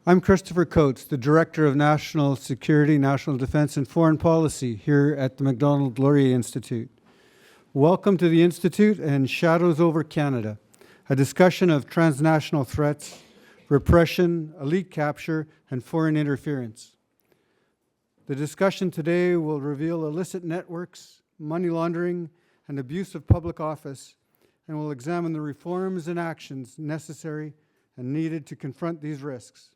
I'm Christopher Coates, the Director of National Security, National Defense, and Foreign Policy here at the Macdonald-Laurier Institute. Welcome to the Institute and Shadows over Canada, a discussion of transnational threats, repression, elite capture, and foreign interference. The discussion today will reveal illicit networks, money laundering, and abuse of public office, and will examine the reforms and actions necessary and needed to confront these risks.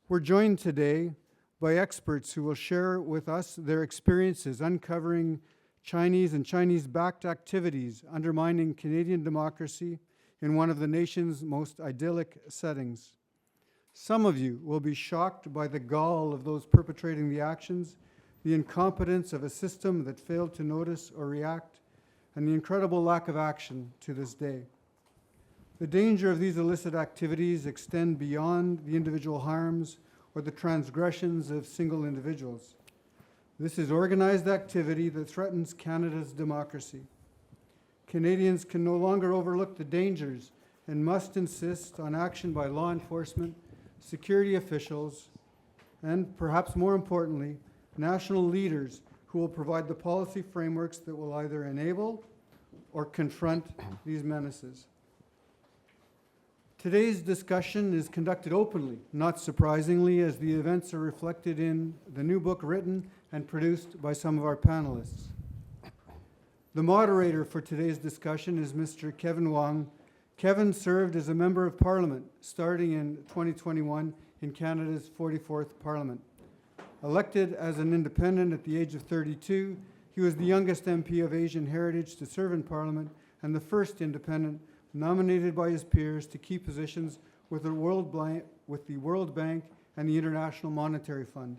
We're joined today by experts who will share with us their experiences uncovering Chinese and Chinese-backed activities undermining Canadian democracy in one of the nation's most idyllic settings. Some of you will be shocked by the gall of those perpetrating the actions, the incompetence of a system that failed to notice or react, and the incredible lack of action to this day. The danger of these illicit activities extend beyond the individual harms or the transgressions of single individuals. This is organized activity that threatens Canada's democracy. Canadians can no longer overlook the dangers and must insist on action by law enforcement, security officials, and perhaps more importantly, national leaders who will provide the policy frameworks that will either enable or confront these menaces. Today's discussion is conducted openly, not surprisingly, as the events are reflected in the new book written and produced by some of our panelists. The moderator for today's discussion is Mr. Kevin Vuong. Kevin served as a Member of Parliament starting in 2021 in Canada's 44th Parliament. Elected as an independent at the age of 32, he was the youngest MP of Asian heritage to serve in Parliament and the first independent nominated by his peers to key positions with the World Bank and the International Monetary Fund.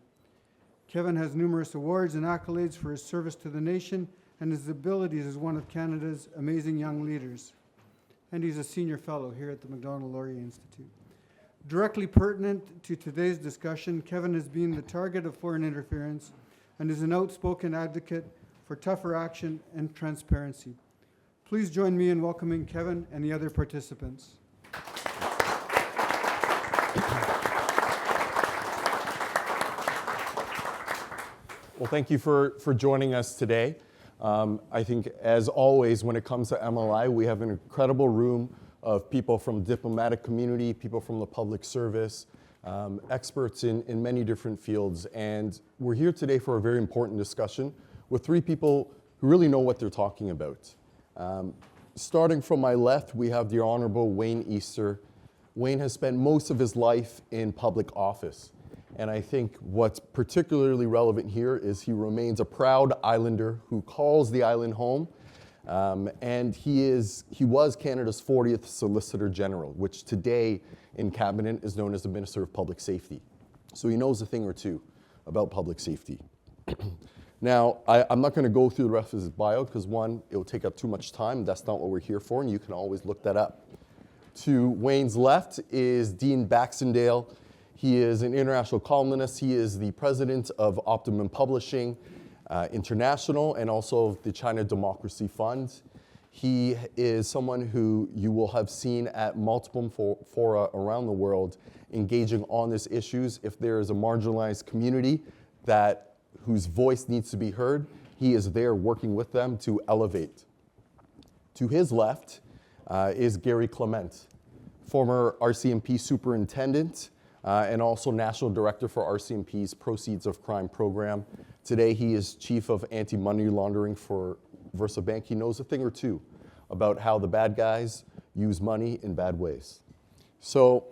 Kevin has numerous awards and accolades for his service to the nation and his abilities as one of Canada's amazing young leaders. And he's a senior fellow here at the Macdonald-Laurier Institute. Directly pertinent to today's discussion, Kevin has been the target of foreign interference and is an outspoken advocate for tougher action and transparency. Please join me in welcoming Kevin and the other participants. Well, thank you for joining us today. I think, as always, when it comes to MLI, we have an incredible room of people from the diplomatic community, people from the public service, experts in many different fields. And we're here today for a very important discussion with three people who really know what they're talking about. Starting from my left, we have the Honorable Wayne Easter. Wayne has spent most of his life in public office. And I think what's particularly relevant here is he remains a proud Islander who calls the island home. And he was Canada's 40th Solicitor General, which today in Cabinet is known as the Minister of Public Safety. So he knows a thing or two about public safety. Now, I'm not going to go through the rest of his bio because, one, it will take up too much time. That's not what we're here for, and you can always look that up. To Wayne's left is Dean Baxendale. He is an international columnist. He is the president of Optimum Publishing International and also the China Democracy Fund. He is someone who you will have seen at multiple fora around the world engaging on these issues. If there is a marginalized community whose voice needs to be heard, he is there working with them to elevate. To his left is Garry Clement, former RCMP superintendent and also national director for RCMP's Proceeds of Crime program. Today he is chief of anti-money laundering for VersaBank. He knows a thing or two about how the bad guys use money in bad ways. So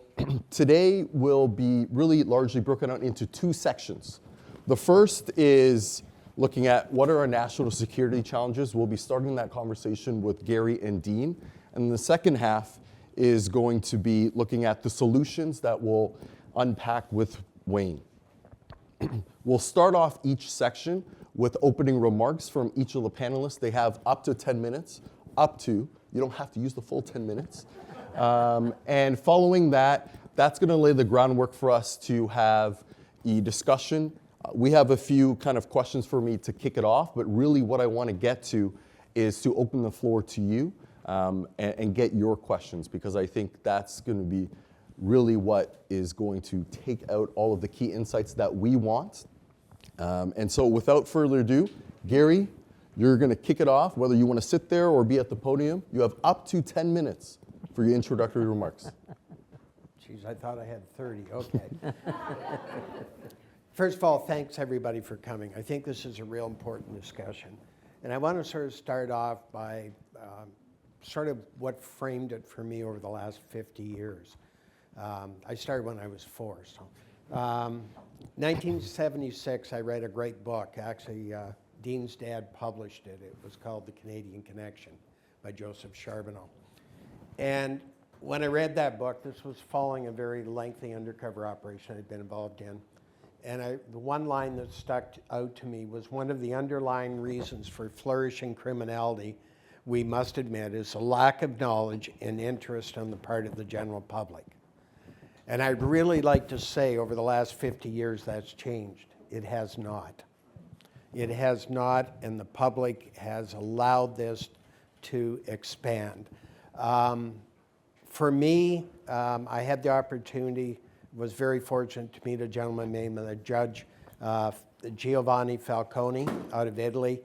today will be really largely broken out into two sections. The first is looking at what are our national security challenges. We'll be starting that conversation with Garry and Dean. And the second half is going to be looking at the solutions that we'll unpack with Wayne. We'll start off each section with opening remarks from each of the panelists. They have up to 10 minutes, you don't have to use the full 10 minutes. And following that, that's going to lay the groundwork for us to have a discussion. We have a few kind of questions for me to kick it off, but really what I want to get to is to open the floor to you and get your questions, because I think that's going to be really what is going to take out all of the key insights that we want. And so without further ado, Garry, you're going to kick it off, whether you want to sit there or be at the podium. You have up to 10 minutes for your introductory remarks. Geez, I thought I had 30. Okay. First of all, thanks everybody for coming. I think this is a real important discussion. And I want to sort of start off by sort of what framed it for me over the last 50 years. I started when I was 4. So, 1976, I read a great book. Actually, Dean's dad published it. It was called The Canadian Connection by Joseph Charbonneau. And when I read that book, this was following a very lengthy undercover operation I'd been involved in. And the one line that stuck out to me was one of the underlying reasons for flourishing criminality, we must admit, is a lack of knowledge and interest on the part of the general public. And I'd really like to say over the last 50 years that's changed. It has not. It has not, and the public has allowed this to expand. For me, I had the opportunity, was very fortunate to meet a gentleman named the Judge Giovanni Falcone out of Italy.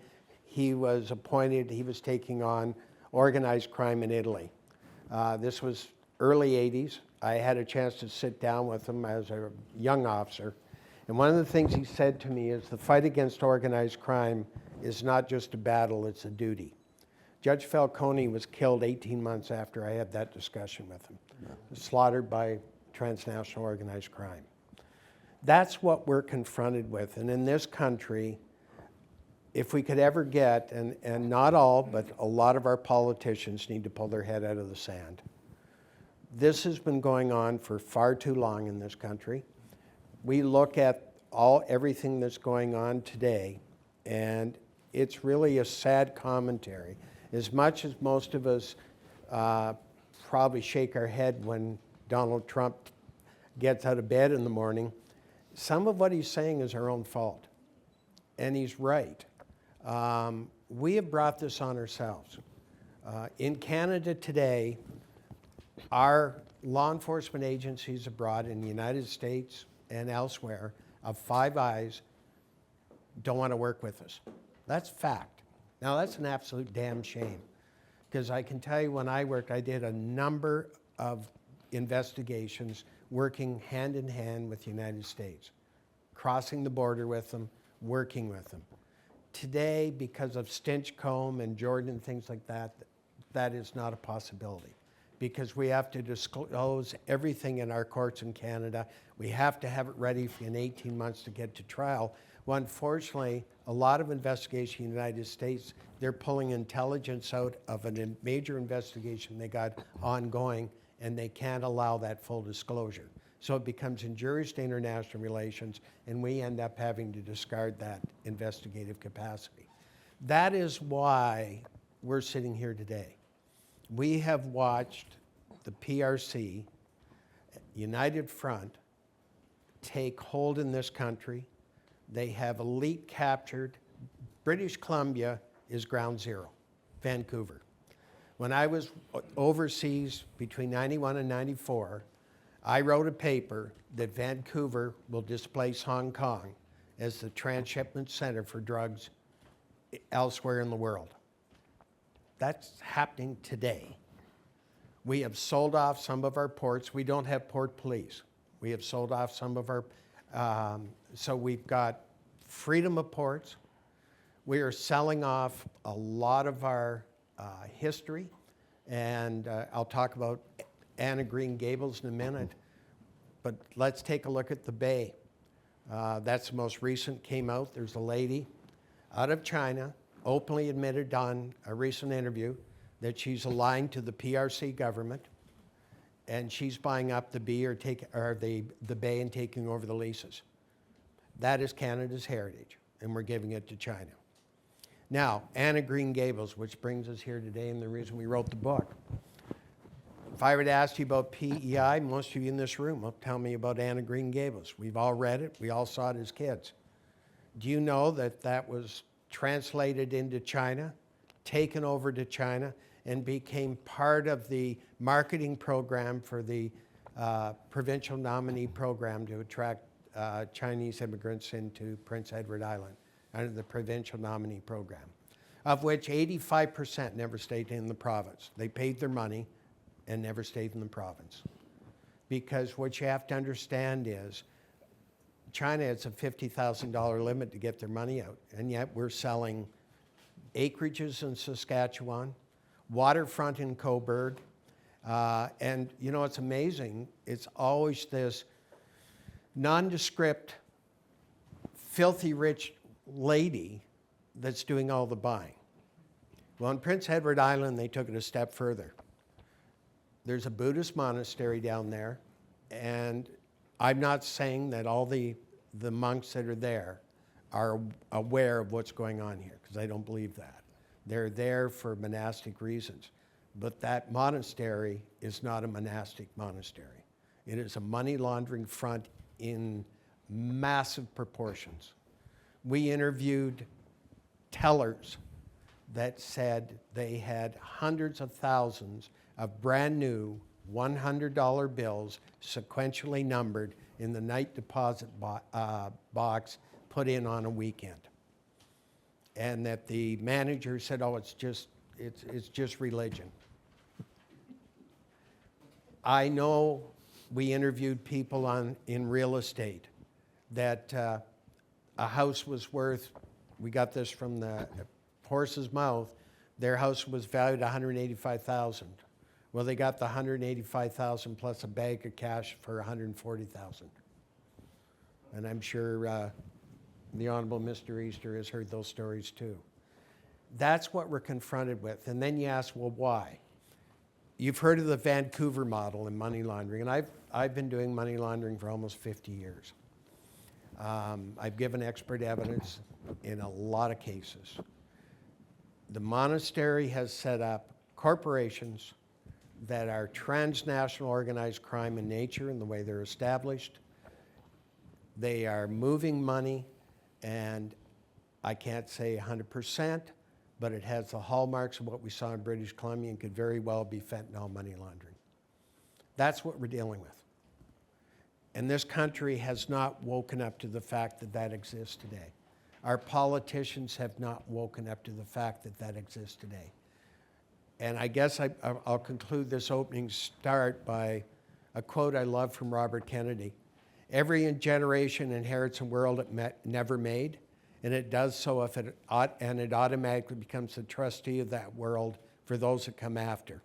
He was appointed, he was taking on organized crime in Italy. This was early 80s. I had a chance to sit down with him as a young officer. And one of the things he said to me is the fight against organized crime is not just a battle, it's a duty. Judge Falcone was killed 18 months after I had that discussion with him. Slaughtered by transnational organized crime. That's what we're confronted with. And in this country, if we could ever get, and not all, but a lot of our politicians need to pull their head out of the sand. This has been going on for far too long in this country. We look at everything that's going on today, and it's really a sad commentary. As much as most of us probably shake our head when Donald Trump gets out of bed in the morning, some of what he's saying is our own fault. And he's right. We have brought this on ourselves. In Canada today, our law enforcement agencies abroad in the United States and elsewhere of Five Eyes don't want to work with us. That's fact. Now that's an absolute damn shame. Because I can tell you when I worked, I did a number of investigations working hand in hand with the United States, crossing the border with them, working with them. Today, because of Stinchcombe and Jordan and things like that, that is not a possibility. Because we have to disclose everything in our courts in Canada. We have to have it ready in 18 months to get to trial. Well, unfortunately, a lot of investigation in the United States, they're pulling intelligence out of a major investigation they got ongoing, and they can't allow that full disclosure. So it becomes injurious to international relations, and we end up having to discard that investigative capacity. That is why we're sitting here today. We have watched the PRC, United Front, take hold in this country. They have elite captured. British Columbia is ground zero, Vancouver. When I was overseas between 91 and 94, I wrote a paper that Vancouver will displace Hong Kong as the transshipment center for drugs elsewhere in the world. That's happening today. We have sold off some of our ports. We don't have port police. We have sold off some of our, so we've got freedom of ports. We are selling off a lot of our history, and I'll talk about Anna Green Gables in a minute, but let's take a look at the Bay. That's the most recent, came out. There's a lady out of China, openly admitted on a recent interview that she's aligned to the PRC government, and she's buying up the Bay the Bay and taking over the leases. That is Canada's heritage, and we're giving it to China. Now, Anna Green Gables, which brings us here today and the reason we wrote the book. If I were to ask you about PEI, most of you in this room will tell me about Anna Green Gables. We've all read it. We all saw it as kids. Do you know that that was translated into China, taken over to China, and became part of the marketing program for the provincial nominee program to attract Chinese immigrants into Prince Edward Island under the provincial nominee program, of which 85% never stayed in the province. They paid their money and never stayed in the province. Because what you have to understand is China has a $50,000 limit to get their money out, and yet we're selling acreages in Saskatchewan, waterfront in Cobourg, and you know, it's amazing. It's always this nondescript, filthy rich lady that's doing all the buying. Well, in Prince Edward Island, they took it a step further. There's a Buddhist monastery down there, and I'm not saying that all the monks that are there are aware of what's going on here, because I don't believe that. They're there for monastic reasons. But that monastery is not a monastic monastery. It is a money laundering front in massive proportions. We interviewed tellers that said they had hundreds of thousands of brand new $100 bills sequentially numbered in the night deposit box put in on a weekend. And that the manager said, oh, it's just religion. I know we interviewed people in real estate that a house was worth, we got this from the horse's mouth, their house was valued at $185,000. Well, they got the $185,000 plus a bag of cash for $140,000. And I'm sure the Honorable Mr. Easter has heard those stories too. That's what we're confronted with. And then you ask, well, why? You've heard of the Vancouver model in money laundering, and I've been doing money laundering for almost 50 years. I've given expert evidence in a lot of cases. The monastery has set up corporations that are transnational organized crime in nature in the way they're established. They are moving money, and I can't say 100%, but it has the hallmarks of what we saw in British Columbia and could very well be fentanyl money laundering. That's what we're dealing with. And this country has not woken up to the fact that that exists today. Our politicians have not woken up to the fact that that exists today. And I guess I'll conclude this opening start by a quote I love from Robert Kennedy. Every generation inherits a world it never made, and it does so it automatically becomes the trustee of that world for those that come after.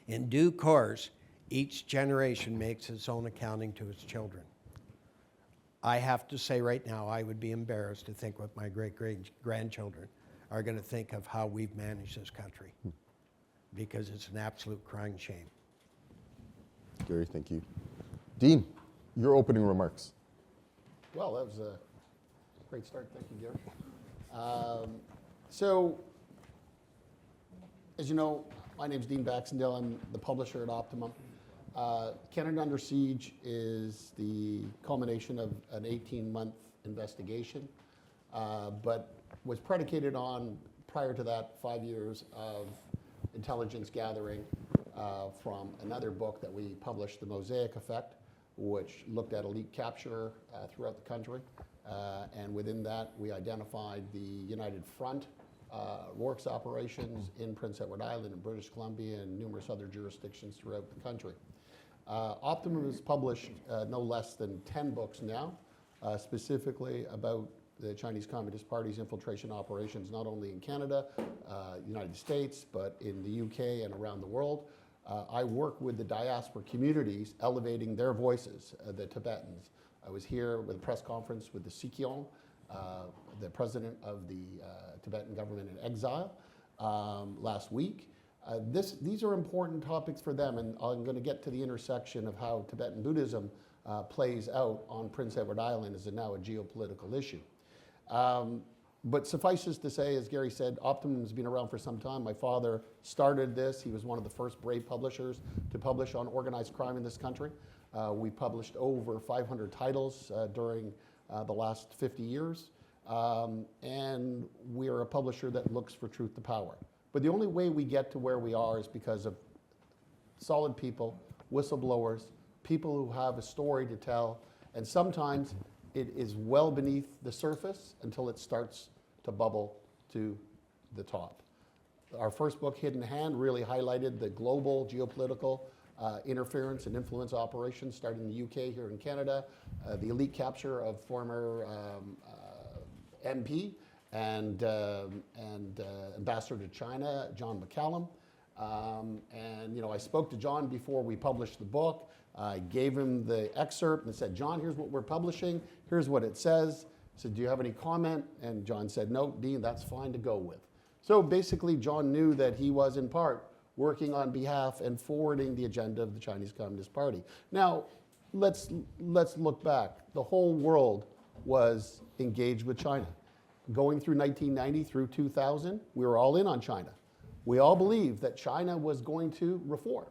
In due course, each generation makes its own accounting to its children. I have to say right now, I would be embarrassed to think what my great-grandchildren are going to think of how we've managed this country, because it's an absolute crying shame. Garry, thank you. Dean, your opening remarks. Well, that was a great start. Thank you, Garry. So, as you know, my name's Dean Baxendale. I'm the publisher at Optimum. Canada Under Siege is the culmination of an 18-month investigation, but was predicated on, prior to that, 5 years of intelligence gathering from another book that we published, The Mosaic Effect, which looked at elite capture throughout the country. And within that, we identified the United Front works operations in Prince Edward Island and British Columbia and numerous other jurisdictions throughout the country. Optimum has published no less than 10 books now, specifically about the Chinese Communist Party's infiltration operations, not only in Canada, United States, but in the UK and around the world. I work with the diaspora communities, elevating their voices, the Tibetans. I was here with a press conference with the Vuong, the president of the Tibetan government in exile, last week. These are important topics for them, and I'm going to get to the intersection of how Tibetan Buddhism plays out on Prince Edward Island as now a geopolitical issue. But suffices to say, as Garry said, Optimum has been around for some time. My father started this. He was one of the first brave publishers to publish on organized crime in this country. We published over 500 titles during the last 50 years. And we are a publisher that looks for truth to power. But the only way we get to where we are is because of solid people whistleblowers, people who have a story to tell, and sometimes it is well beneath the surface until it starts to bubble to the top. Our first book, Hidden Hand, really highlighted the global geopolitical interference and influence operations starting in the UK, here in Canada, the elite capture of former MP and ambassador to China, John McCallum. And I spoke to John before we published the book. I gave him the excerpt and said, John, here's what we're publishing. Here's what it says. I said, do you have any comment? And John said, no, Dean, that's fine to go with. So basically, John knew that he was in part working on behalf and forwarding the agenda of the Chinese Communist Party. Now, let's look back. The whole world was engaged with China. Going through 1990 through 2000, we were all in on China. We all believed that China was going to reform.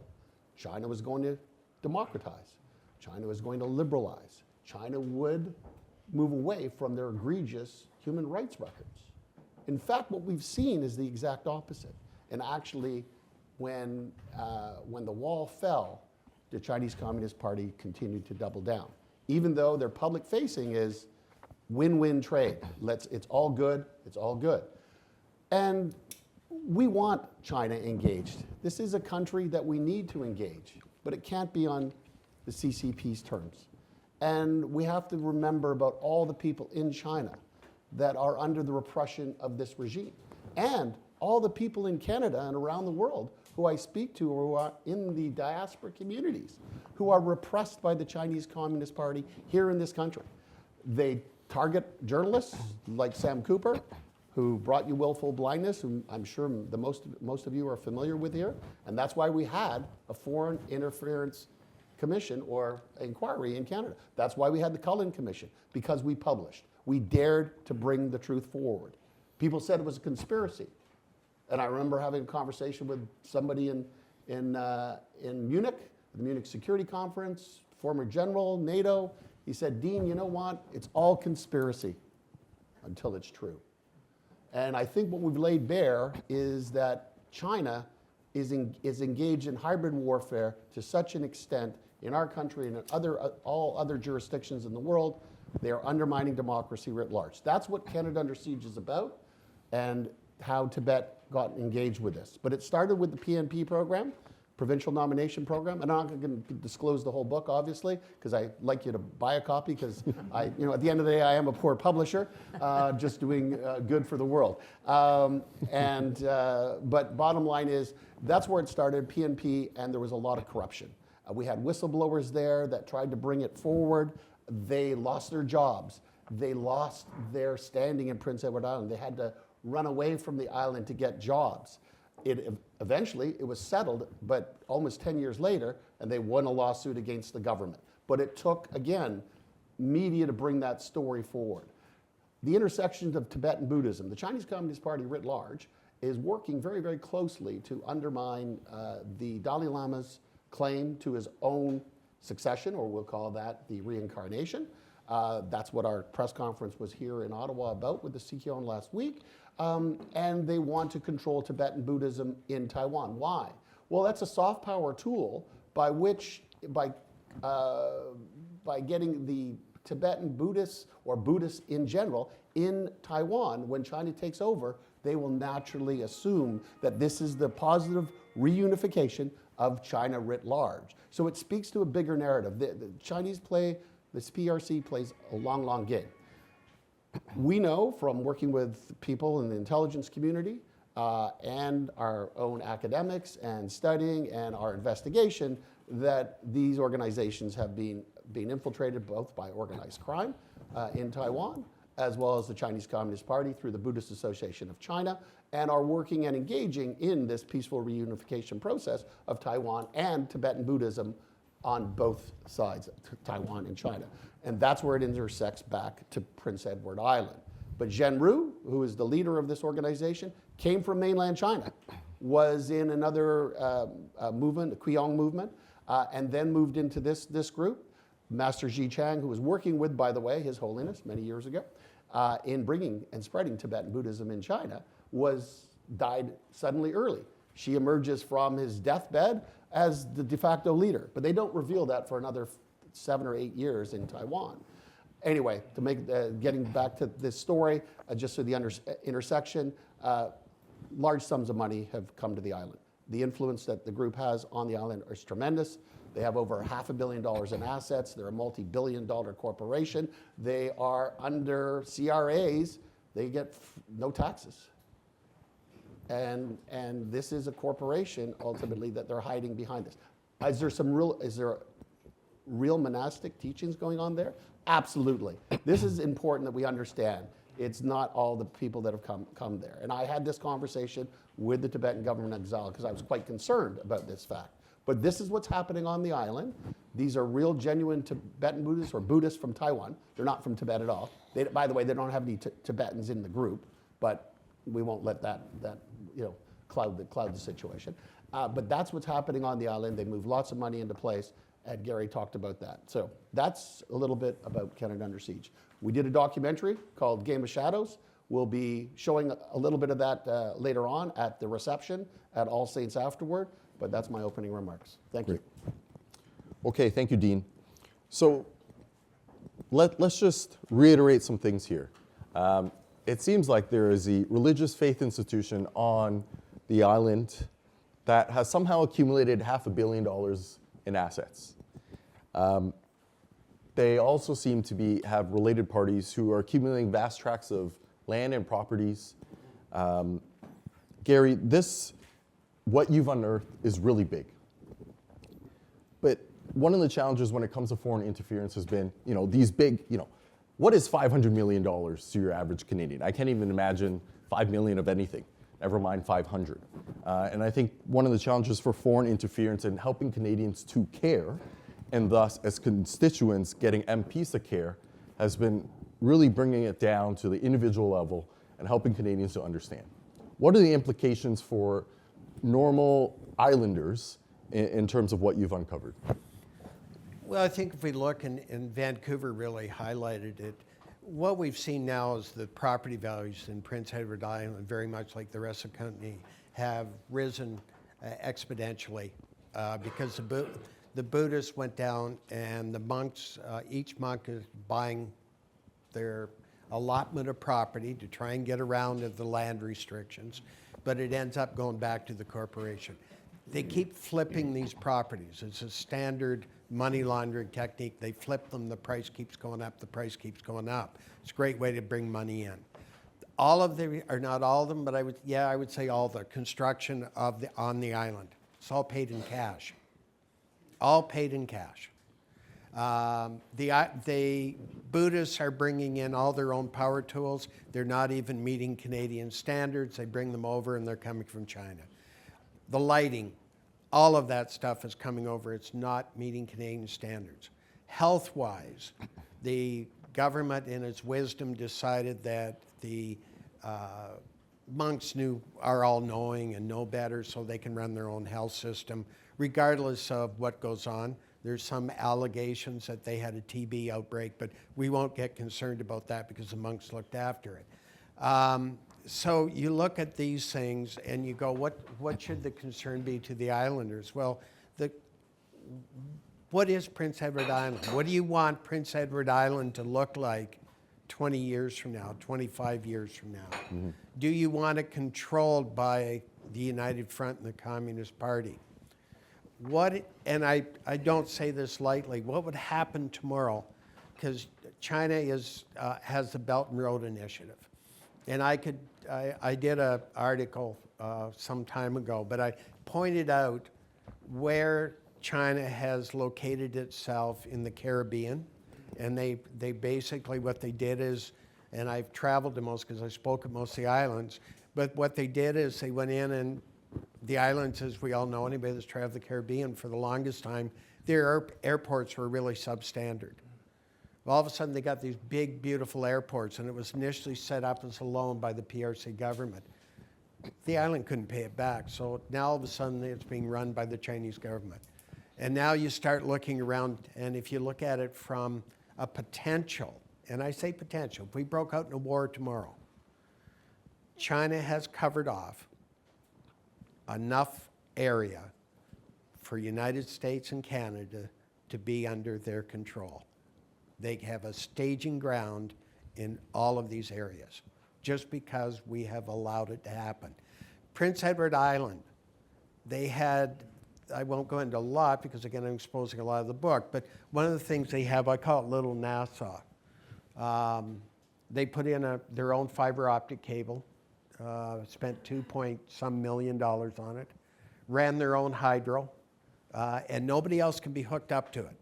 China was going to democratize. China was going to liberalize. China would move away from their egregious human rights records. In fact, what we've seen is the exact opposite. And actually, when the wall fell, the Chinese Communist Party continued to double down. Even though their public facing is win-win trade. It's all good, it's all good. And we want China engaged. This is a country that we need to engage, but it can't be on the CCP's terms. And we have to remember about all the people in China that are under the repression of this regime. And all the people in Canada and around the world who I speak to or who are in the diaspora communities who are repressed by the Chinese Communist Party here in this country. They target journalists like Sam Cooper, who brought you willful blindness, who I'm sure most of you are familiar with here. And that's why we had a foreign interference commission or inquiry in Canada. That's why we had the Cullen Commission, because we published. We dared to bring the truth forward. People said it was a conspiracy. And I remember having a conversation with somebody in Munich, the Munich Security Conference, former general, NATO. He said, Dean, you know what? It's all conspiracy until it's true. And I think what we've laid bare is that China is engaged in hybrid warfare to such an extent in our country and in all other jurisdictions in the world. They are undermining democracy writ large. That's what Canada Under Siege is about, and how Tibet got engaged with this. But it started with the PNP program, provincial nomination program. And I'm not going to disclose the whole book, obviously, because I'd like you to buy a copy, because at the end of the day, I am a poor publisher, just doing good for the world. But bottom line is, that's where it started, PNP, and there was a lot of corruption. We had whistleblowers there that tried to bring it forward. They lost their jobs. They lost their standing in Prince Edward Island. They had to run away from the island to get jobs. Eventually, it was settled, but almost 10 years later, and they won a lawsuit against the government. But it took, again, media to bring that story forward. The intersections of Tibetan Buddhism, the Chinese Communist Party writ large, is working very, very closely to undermine the Dalai Lama's claim to his own succession, or we'll call that the reincarnation. That's what our press conference was here in Ottawa about with the Sikh last week. And they want to control Tibetan Buddhism in Taiwan. Why? Well, that's a soft power tool by getting the Tibetan Buddhists or Buddhists in general in Taiwan. When China takes over, they will naturally assume that this is the positive reunification of China writ large. So it speaks to a bigger narrative. The Chinese play, this PRC plays a long, long game. We know from working with people in the intelligence community and our own academics and studying and our investigation that these organizations have been infiltrated both by organized crime in Taiwan, as well as the Chinese Communist Party through the Buddhist Association of China, and are working and engaging in this peaceful reunification process of Taiwan and Tibetan Buddhism on both sides, Taiwan and China. And that's where it intersects back to Prince Edward Island. But Zhen Ru, who is the leader of this organization, came from mainland China, was in another movement, the Vuong movement, and then moved into this group. Master Xi Chang, who was working with, by the way, His Holiness many years ago, in bringing and spreading Tibetan Buddhism in China, died suddenly early. She emerges from his deathbed as the de facto leader. But they don't reveal that for another 7 or 8 years in Taiwan. Anyway, to make getting back to this story, just so the intersection, large sums of money have come to the island. The influence that the group has on the island is tremendous. They have over $500 million in assets. They're a multi-billion-dollar corporation. They are under CRAs. They get no taxes. And this is a corporation, ultimately, that they're hiding behind this. Is there real monastic teachings going on there? Absolutely. This is important that we understand. It's not all the people that have come there. And I had this conversation with the Tibetan government in exile because I was quite concerned about this fact. But this is what's happening on the island. These are real, genuine Tibetan Buddhists or Buddhists from Taiwan. They're not from Tibet at all. By the way, they don't have any Tibetans in the group, but we won't let that cloud the situation. But that's what's happening on the island. They move lots of money into place, and Garry talked about that. So that's a little bit about Canada Under Siege. We did a documentary called Game of Shadows. We'll be showing a little bit of that later on at the reception at All Saints afterward, but that's my opening remarks. Thank you. Okay, thank you, Dean. So let's just reiterate some things here. It seems like there is a religious faith institution on the island that has somehow accumulated $500 million in assets. They also seem to have related parties who are accumulating vast tracts of land and properties. Garry, what you've unearthed is really big. But one of the challenges when it comes to foreign interference has been, these big, what is $500 million to your average Canadian? I can't even imagine $5 million of anything, never mind 500. And I think one of the challenges for foreign interference in helping Canadians to care, and thus as constituents getting MPs to care, has been really bringing it down to the individual level and helping Canadians to understand. What are the implications for normal islanders in terms of what you've uncovered? Well, I think if we look, and Vancouver really highlighted it, what we've seen now is the property values in Prince Edward Island, very much like the rest of the country, have risen exponentially because the Buddhists went down and the monks, each monk is buying their allotment of property to try and get around the land restrictions, but it ends up going back to the corporation. They keep flipping these properties. It's a standard money laundering technique. They flip them, the price keeps going up, the price keeps going up. It's a great way to bring money in. All of them, or not all of them, but I would say all the construction on the island. It's all paid in cash. All paid in cash. The Buddhists are bringing in all their own power tools. They're not even meeting Canadian standards. They bring them over and they're coming from China. The lighting, all of that stuff is coming over. It's not meeting Canadian standards. Health-wise, the government in its wisdom decided that the monks are all knowing and know better, so they can run their own health system regardless of what goes on. There's some allegations that they had a TB outbreak, but we won't get concerned about that because the monks looked after it. So you look at these things and you go, what should the concern be to the islanders? Well, what is Prince Edward Island? What do you want Prince Edward Island to look like 20 years from now, 25 years from now? Mm-hmm. Do you want it controlled by the United Front and the Communist Party? And I don't say this lightly, what would happen tomorrow? Because China has the Belt and Road Initiative. And I did an article some time ago, but I pointed out where China has located itself in the Caribbean. And they basically, what they did is, and I've traveled to most because I spoke at most of the islands, but what they did is they went in and the islands, as we all know, anybody that's traveled the Caribbean for the longest time, their airports were really substandard. All of a sudden, they got these big, beautiful airports, and it was initially set up as a loan by the PRC government. The island couldn't pay it back, so now all of a sudden, it's being run by the Chinese government. And now you start looking around, and if you look at it from a potential, and I say potential, if we broke out in a war tomorrow, China has covered off enough area for United States and Canada to be under their control. They have a staging ground in all of these areas, just because we have allowed it to happen. Prince Edward Island, they had, I won't go into a lot because again I'm exposing a lot of the book, but one of the things they have, I call it Little Nassau. They put in their own fiber optic cable, spent $2 million on it, ran their own hydro, and nobody else can be hooked up to it.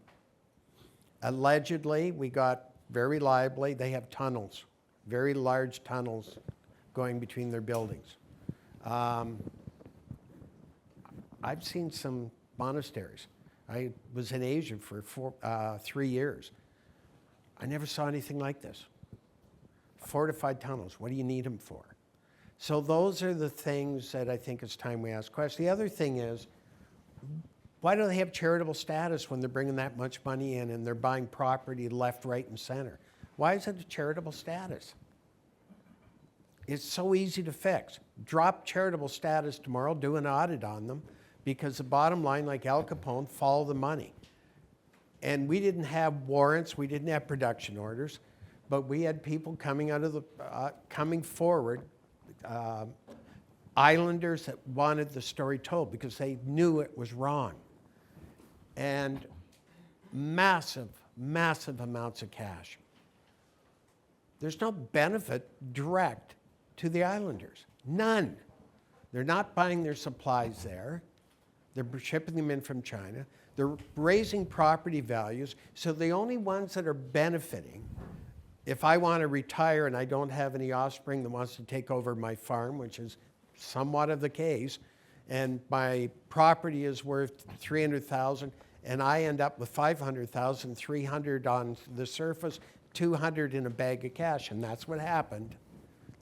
Allegedly, we got very reliably, they have tunnels, very large tunnels going between their buildings. I've seen some monasteries. I was in Asia for 3 years. I never saw anything like this. Fortified tunnels, what do you need them for? So those are the things that I think it's time we ask questions. The other thing is, why do they have charitable status when they're bringing that much money in and they're buying property left, right, and center? Why is it a charitable status? It's so easy to fix. Drop charitable status tomorrow, do an audit on them, because the bottom line, like Al Capone, follow the money. And we didn't have warrants, we didn't have production orders, but we had people coming out of the, coming forward, islanders that wanted the story told because they knew it was wrong. And massive, massive amounts of cash. There's no benefit direct to the islanders, none. They're not buying their supplies there. They're shipping them in from China. They're raising property values. So the only ones that are benefiting, if I want to retire and I don't have any offspring that wants to take over my farm, which is somewhat of the case, and my property is worth $300,000, and I end up with $500,000, 300 on the surface, 200 in a bag of cash, and that's what happened,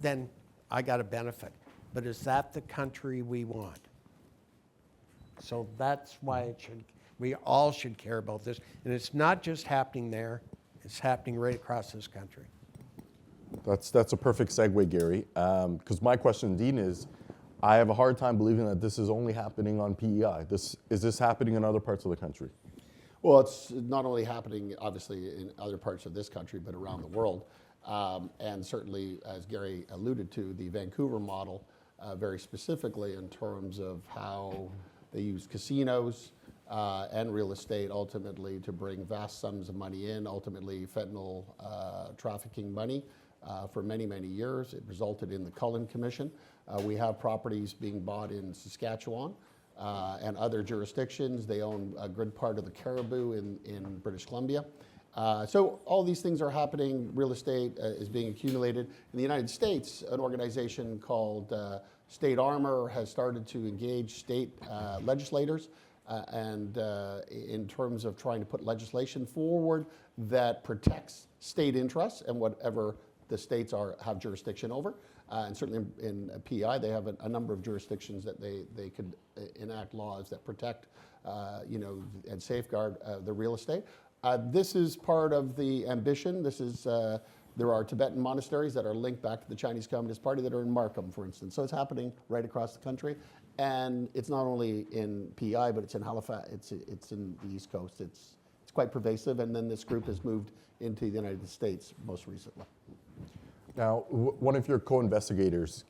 then I got a benefit. But is that the country we want? So that's why we all should care about this. And it's not just happening there, it's happening right across this country. That's a perfect segue, Gary, because my question, Dean, is I have a hard time believing that this is only happening on PEI. Is this happening in other parts of the country? Well, it's not only happening, obviously, in other parts of this country, but around the world. And certainly, as Gary alluded to, the Vancouver model, very specifically in terms of how they use casinos and real estate ultimately to bring vast sums of money in, ultimately fentanyl trafficking money for many, many years. It resulted in the Cullen Commission. We have properties being bought in Saskatchewan and other jurisdictions. They own a good part of the Caribou in British Columbia. So all these things are happening. Real estate is being accumulated. In the United States, an organization called State Armor has started to engage state legislators and in terms of trying to put legislation forward that protects state interests and whatever the states have jurisdiction over. And certainly in PEI, they have a number of jurisdictions that they could enact laws that protect, and safeguard the real estate. This is part of the ambition. This is, there are Tibetan monasteries that are linked back to the Chinese Communist Party that are in Markham, for instance. So it's happening right across the country. And it's not only in PEI, but it's in Halifax, it's in the East Coast. It's quite pervasive. And then this group has moved into the United States most recently. Now, one of your co-investigators,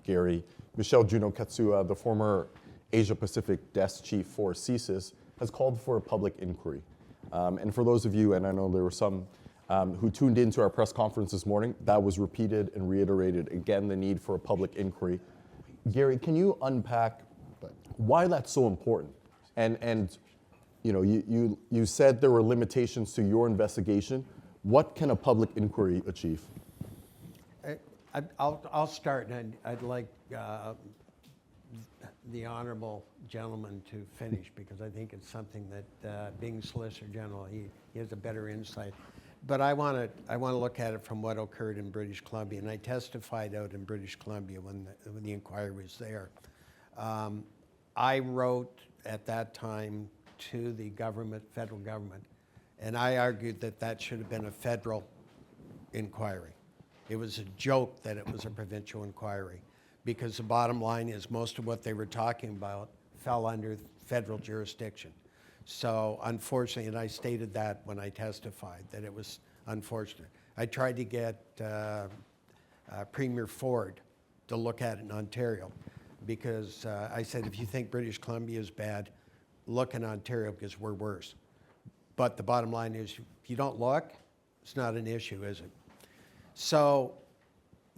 Gary, Michelle Juno Katsua, the former Asia Pacific Desk Chief for CSIS, has called for a public inquiry. And for those of you, and I know there were some who tuned into our press conference this morning, that was repeated and reiterated again, the need for a public inquiry. Gary, can you unpack why that's so important? And you said there were limitations to your investigation. What can a public inquiry achieve? I'll start, and I'd like the honorable gentleman to finish, because I think it's something that, being Solicitor General, he has a better insight. But I want to look at it from what occurred in British Columbia, and I testified out in British Columbia when the inquiry was there. I wrote at that time to the federal government, and I argued that should have been a federal inquiry. It was a joke that it was a provincial inquiry, because the bottom line is most of what they were talking about fell under federal jurisdiction. So unfortunately, and I stated that when I testified, that it was unfortunate. I tried to get Premier Ford to look at it in Ontario because I said, if you think British Columbia is bad, look in Ontario because we're worse. But the bottom line is, if you don't look, it's not an issue, is it? So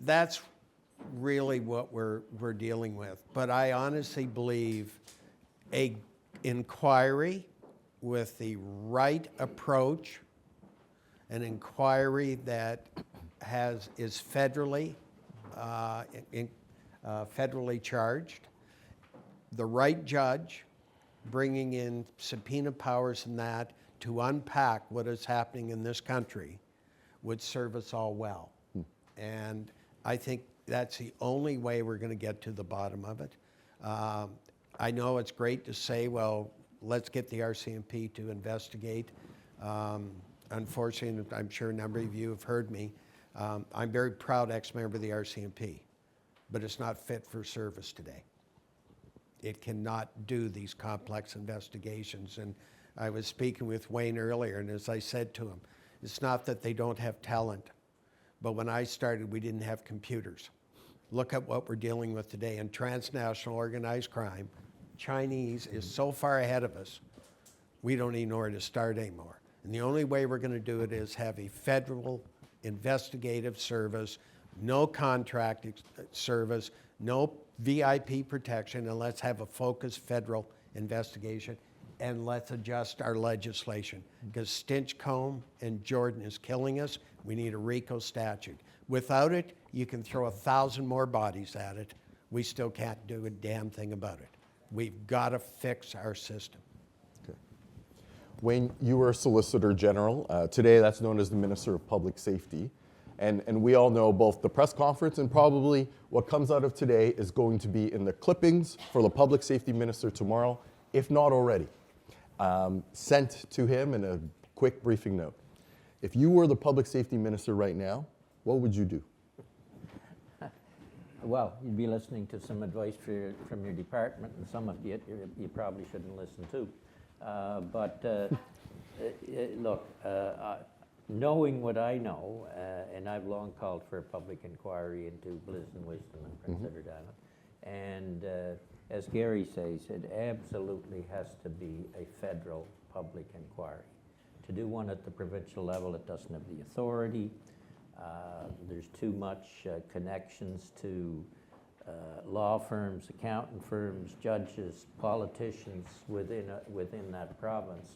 that's really what we're dealing with. But I honestly believe a inquiry with the right approach, an inquiry that is federally federally charged, the right judge, bringing in subpoena powers and that to unpack what is happening in this country would serve us all well. And I think that's the only way we're going to get to the bottom of it. I know it's great to say, well, let's get the RCMP to investigate. Unfortunately, I'm sure a number of you have heard me, I'm very proud ex-member of the RCMP, but it's not fit for service today. It cannot do these complex investigations. And I was speaking with Wayne earlier, and as I said to him, it's not that they don't have talent, but when I started, we didn't have computers. Look at what we're dealing with today in transnational organized crime. Chinese is so far ahead of us, we don't even know where to start anymore. And the only way we're going to do it is have a federal investigative service, no contract service, no VIP protection, and let's have a focused federal investigation, and let's adjust our legislation. Because Stinchcombe and Jordan is killing us. We need a RICO statute. Without it, you can throw 1,000 more bodies at it. We still can't do a damn thing about it. We've got to fix our system. Okay. Wayne, you were a Solicitor General. Today, that's known as the Minister of Public Safety. And we all know both the press conference and probably what comes out of today is going to be in the clippings for the Public Safety Minister tomorrow, if not already. Sent to him in a quick briefing note. If you were the Public Safety Minister right now, what would you do? Well, you'd be listening to some advice from your department, and some of it you probably shouldn't listen to. Look, knowing what I know, and I've long called for a public inquiry into Bliss and Wisdom and Prince Edward Island, and as Garry says, it absolutely has to be a federal public inquiry. To do one at the provincial level, it doesn't have the authority. There's too much connections to law firms, accountant firms, judges, politicians within that province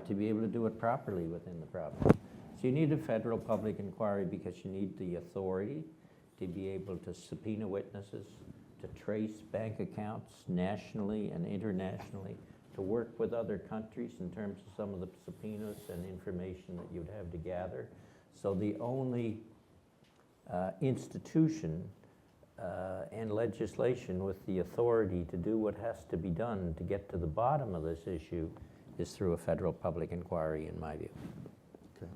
to be able to do it properly within the province. So you need a federal public inquiry because you need the authority to be able to subpoena witnesses, to trace bank accounts nationally and internationally, to work with other countries in terms of some of the subpoenas and information that you'd have to gather. So the only institution and legislation with the authority to do what has to be done to get to the bottom of this issue is through a federal public inquiry, in my view. Okay.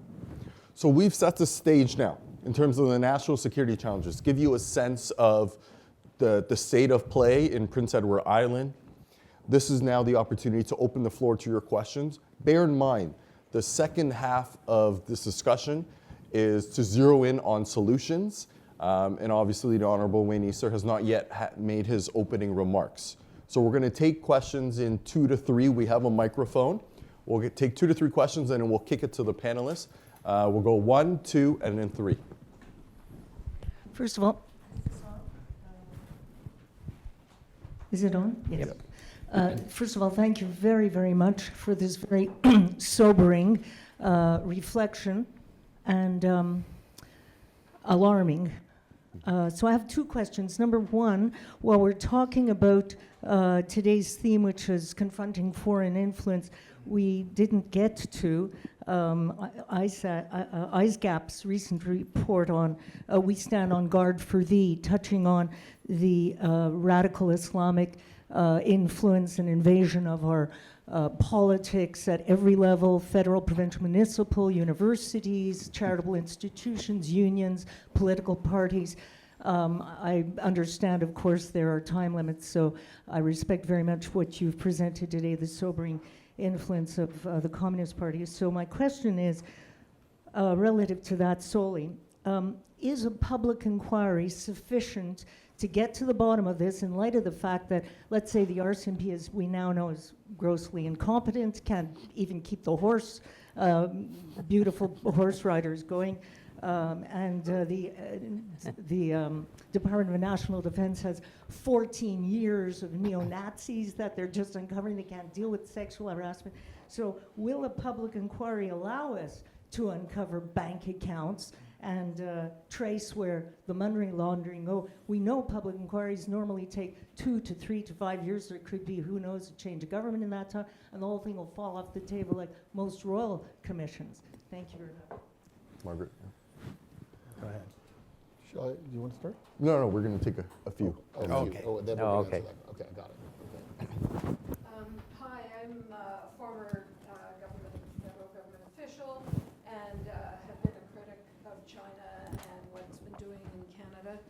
So we've set the stage now in terms of the national security challenges, give you a sense of the state of play in Prince Edward Island. This is now the opportunity to open the floor to your questions. Bear in mind, the second half of this discussion is to zero in on solutions. And obviously, the Honorable Wayne Easter has not yet made his opening remarks. So we're going to take questions in 2 to 3. We have a microphone. We'll take 2 to 3 questions, and then we'll kick it to the panelists. We'll go 1, 2, and then 3. First of all, is it on? Yes. Yep. First of all, thank you very, very much for this very sobering reflection and alarming. So I have 2 questions. Number 1, while we're talking about today's theme, which is confronting foreign influence, we didn't get to ISGAP's recent report on We Stand on Guard for Thee, touching on the radical Islamic influence and invasion of our politics at every level, federal, provincial, municipal, universities, charitable institutions, unions, political parties. I understand, of course, there are time limits, so I respect very much what you've presented today, the sobering influence of the Communist Party. So my question is, relative to that solely, is a public inquiry sufficient to get to the bottom of this in light of the fact that, let's say, the RCMP, as we now know, is grossly incompetent, can't even keep the beautiful horse riders going, and the Department of National Defense has 14 years of neo-Nazis that they're just uncovering. They can't deal with sexual harassment. So will a public inquiry allow us to uncover bank accounts and trace where the money laundering go? We know public inquiries normally take 2 to 3 to 5 years. There could be, who knows, a change of government in that time, and the whole thing will fall off the table like most royal commissions. Thank you very much. Margaret? Go ahead. Do you want to start? No, we're going to take a few. Okay. Oh, then Oh, we're gonna okay. answer that. Okay, I got it. Hi, I'm a former federal government official and have been a critic of China and what it's been doing in Canada.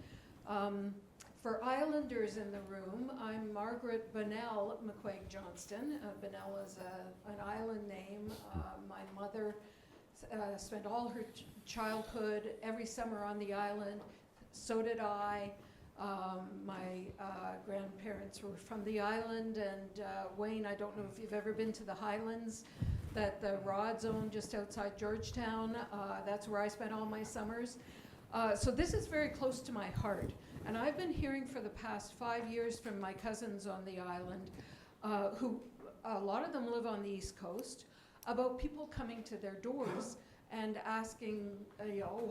For Islanders in the room, I'm Margaret Bunnell McQuaig-Johnston. Bunnell is an island name. My mother spent all her childhood every summer on the island. So did I. My grandparents were from the island, and Wayne, I don't know if you've ever been to the Highlands, that the Rod Zone just outside Georgetown, that's where I spent all my summers. So this is very close to my heart. And I've been hearing for the past 5 years from my cousins on the island, who a lot of them live on the East Coast, about people coming to their doors and asking,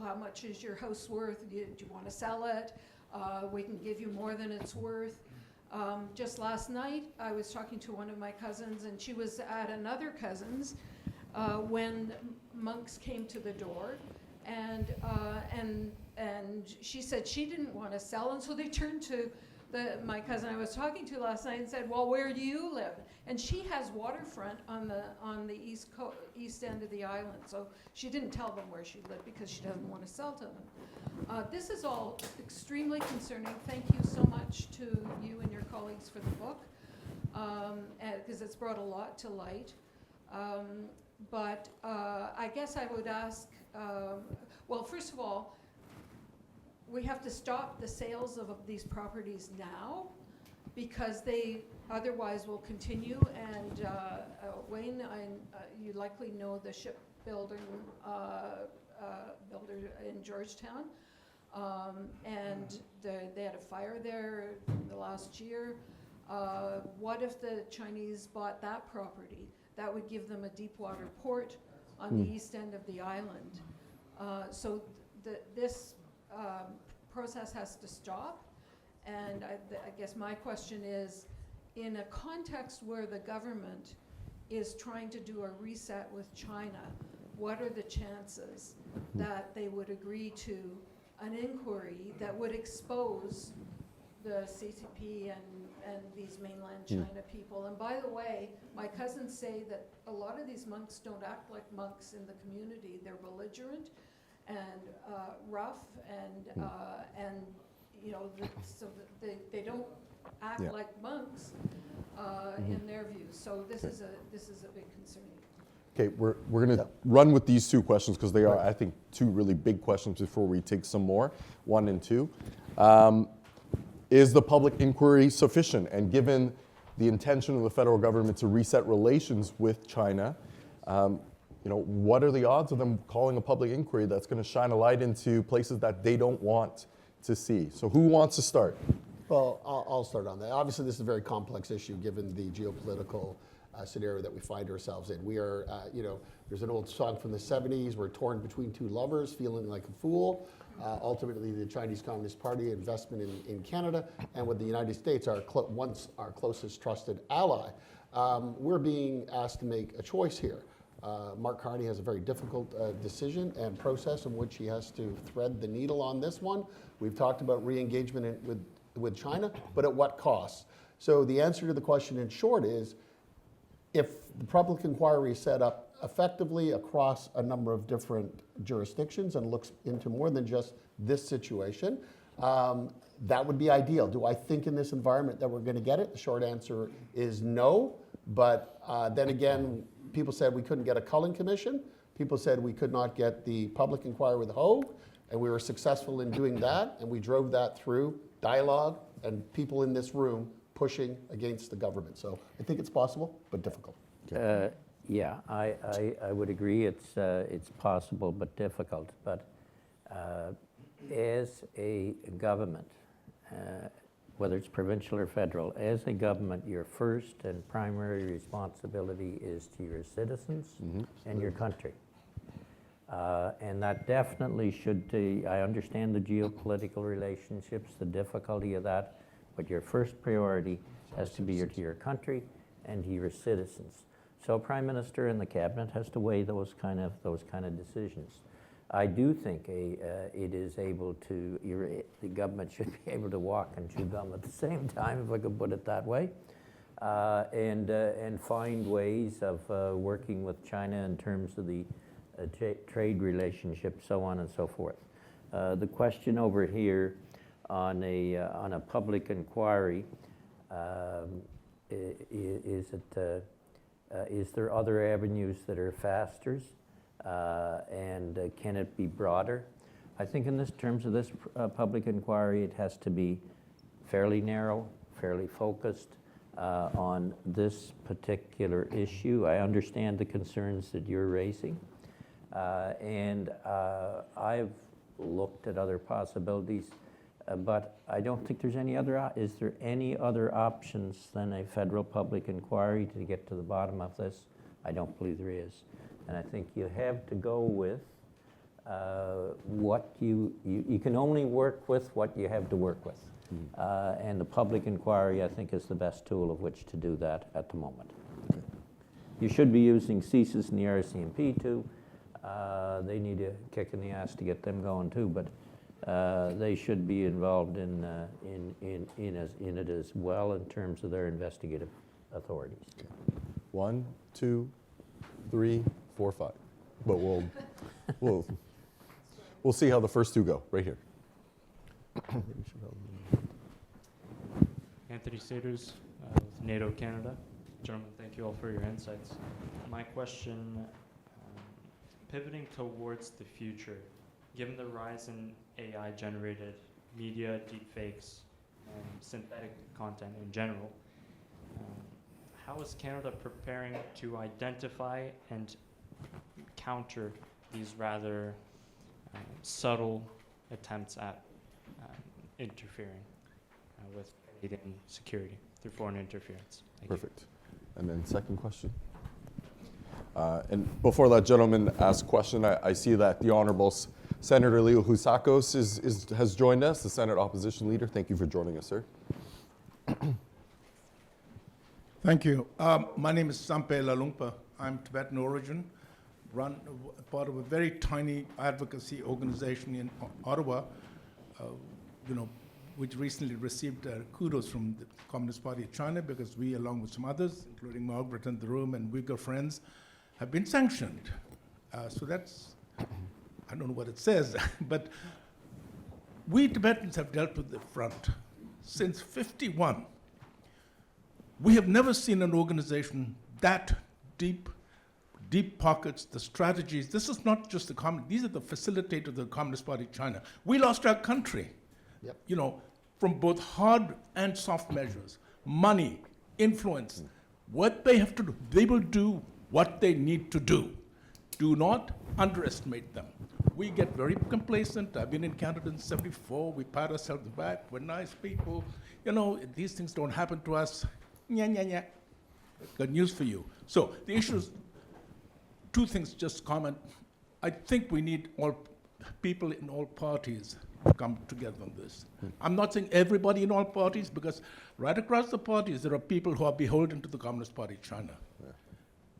how much is your house worth? Do you want to sell it? We can give you more than it's worth. Just last night, I was talking to one of my cousins, and she was at another cousin's when monks came to the door, and she said she didn't want to sell, and so they turned to my cousin I was talking to last night and said, well, where do you live? And she has waterfront on the east end of the island, so she didn't tell them where she lived because she doesn't want to sell to them. This is all extremely concerning. Thank you so much to you and your colleagues for the book, because it's brought a lot to light. But I guess I would ask, well, first of all, we have to stop the sales of these properties now, because they otherwise will continue. And Wayne, you likely know the shipbuilding builder in Georgetown, and they had a fire there in the last year. What if the Chinese bought that property? That would give them a deep water port on the east end of the island. So this process has to stop. And I guess my question is, in a context where the government is trying to do a reset with China, what are the chances that they would agree to an inquiry that would expose the CCP and these mainland China people? And by the way, my cousins say that a lot of these monks don't act like monks in the community. They're belligerent and rough, and so they don't act like monks in their views. So this is a big concern. Okay, we're going to run with these two questions because they are, I think, two really big questions before we take some more, 1 and 2. Is the public inquiry sufficient? And given the intention of the federal government to reset relations with China, what are the odds of them calling a public inquiry that's going to shine a light into places that they don't want to see? So who wants to start? Well, I'll start on that. Obviously, this is a very complex issue given the geopolitical scenario that we find ourselves in. We are, there's an old song from the 70s, we're torn between two lovers, feeling like a fool. Ultimately, the Chinese Communist Party investment in Canada, and with the United States, once our closest trusted ally. We're being asked to make a choice here. Mark Carney has a very difficult decision and process in which he has to thread the needle on this one. We've talked about re-engagement with China, but at what cost? So the answer to the question in short is, if the public inquiry is set up effectively across a number of different jurisdictions and looks into more than just this situation, That would be ideal. Do I think in this environment that we're going to get it? The short answer is no. But then again, people said we couldn't get a culling commission. People said we could not get the public inquiry with Hogue, and we were successful in doing that, and we drove that through dialogue and people in this room pushing against the government. So I think it's possible, but difficult. Yeah, I would agree. It's possible but difficult. But as a government, whether it's provincial or federal, as a government, your first and primary responsibility is to your citizens and your country. And that definitely should, I understand the geopolitical relationships, the difficulty of that, but your first priority has to be to your country and to your citizens. So Prime Minister and the Cabinet has to weigh those kind of decisions. I do think it is able to, the government should be able to walk and chew gum at the same time, if I could put it that way, and find ways of working with China in terms of the trade relationship, so on and so forth. The question over here on a public inquiry, is there other avenues that are faster, and can it be broader? I think in terms of this public inquiry, it has to be fairly narrow, fairly focused on this particular issue. I understand the concerns that you're raising. And I've looked at other possibilities, but I don't think there's any other, is there any other options than a federal public inquiry to get to the bottom of this? I don't believe there is. And I think you have to go with what you can only work with what you have to work with. And the public inquiry, I think, is the best tool of which to do that at the moment. Okay. You should be using CSIS and the RCMP too. They need a kick in the ass to get them going too, but they should be involved in it as well in terms of their investigative authorities. Okay. 1, 2, 3, 4, 5. But we'll see how the first two go. Right here. Anthony Saders with NATO Canada. Gentlemen, thank you all for your insights. My question, pivoting towards the future, given the rise in AI-generated media, deepfakes, and synthetic content in general, how is Canada preparing to identify and counter these rather subtle attempts at interfering with Canadian security through foreign interference? Thank Perfect. And then second question. And before that gentleman asks a question, I see that the Honourable Senator Leo Husakos has joined us, the Senate Opposition Leader. Thank you for joining us, sir. Thank you. My name is Sampe Lalungpa. I'm Tibetan origin, run part of a very tiny advocacy organization in Ottawa, which recently received kudos from the Communist Party of China because we, along with some others, including Margaret in the room and Uyghur friends, have been sanctioned. So that's, I don't know what it says, but we Tibetans have dealt with the front since '51. We have never seen an organization that deep pockets, the strategies. This is not just the communist, these are the facilitators of the Communist Party of China. We lost our country, from both hard and soft measures, money, influence. What they have to do, they will do what they need to do. Do not underestimate them. We get very complacent. I've been in Canada in '74. We pat ourselves back. We're nice people. These things don't happen to us. Nya. Good news for you. So the issue is, two things, just comment. I think we need all people in all parties to come together on this. I'm not saying everybody in all parties, because right across the parties, there are people who are beholden to the Communist Party of China. Yeah.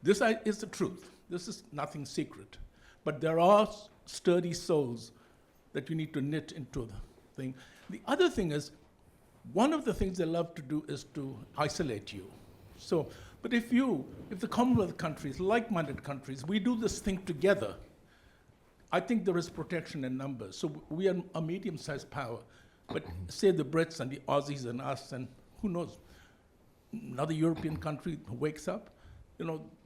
This is the truth. This is nothing secret. But there are sturdy souls that you need to knit into the thing. The other thing is, one of the things they love to do is to isolate you. So, but if the Commonwealth countries, like-minded countries, we do this thing together, I think there is protection in numbers. So we are a medium-sized power. But say the Brits and the Aussies and us and who knows, another European country wakes up,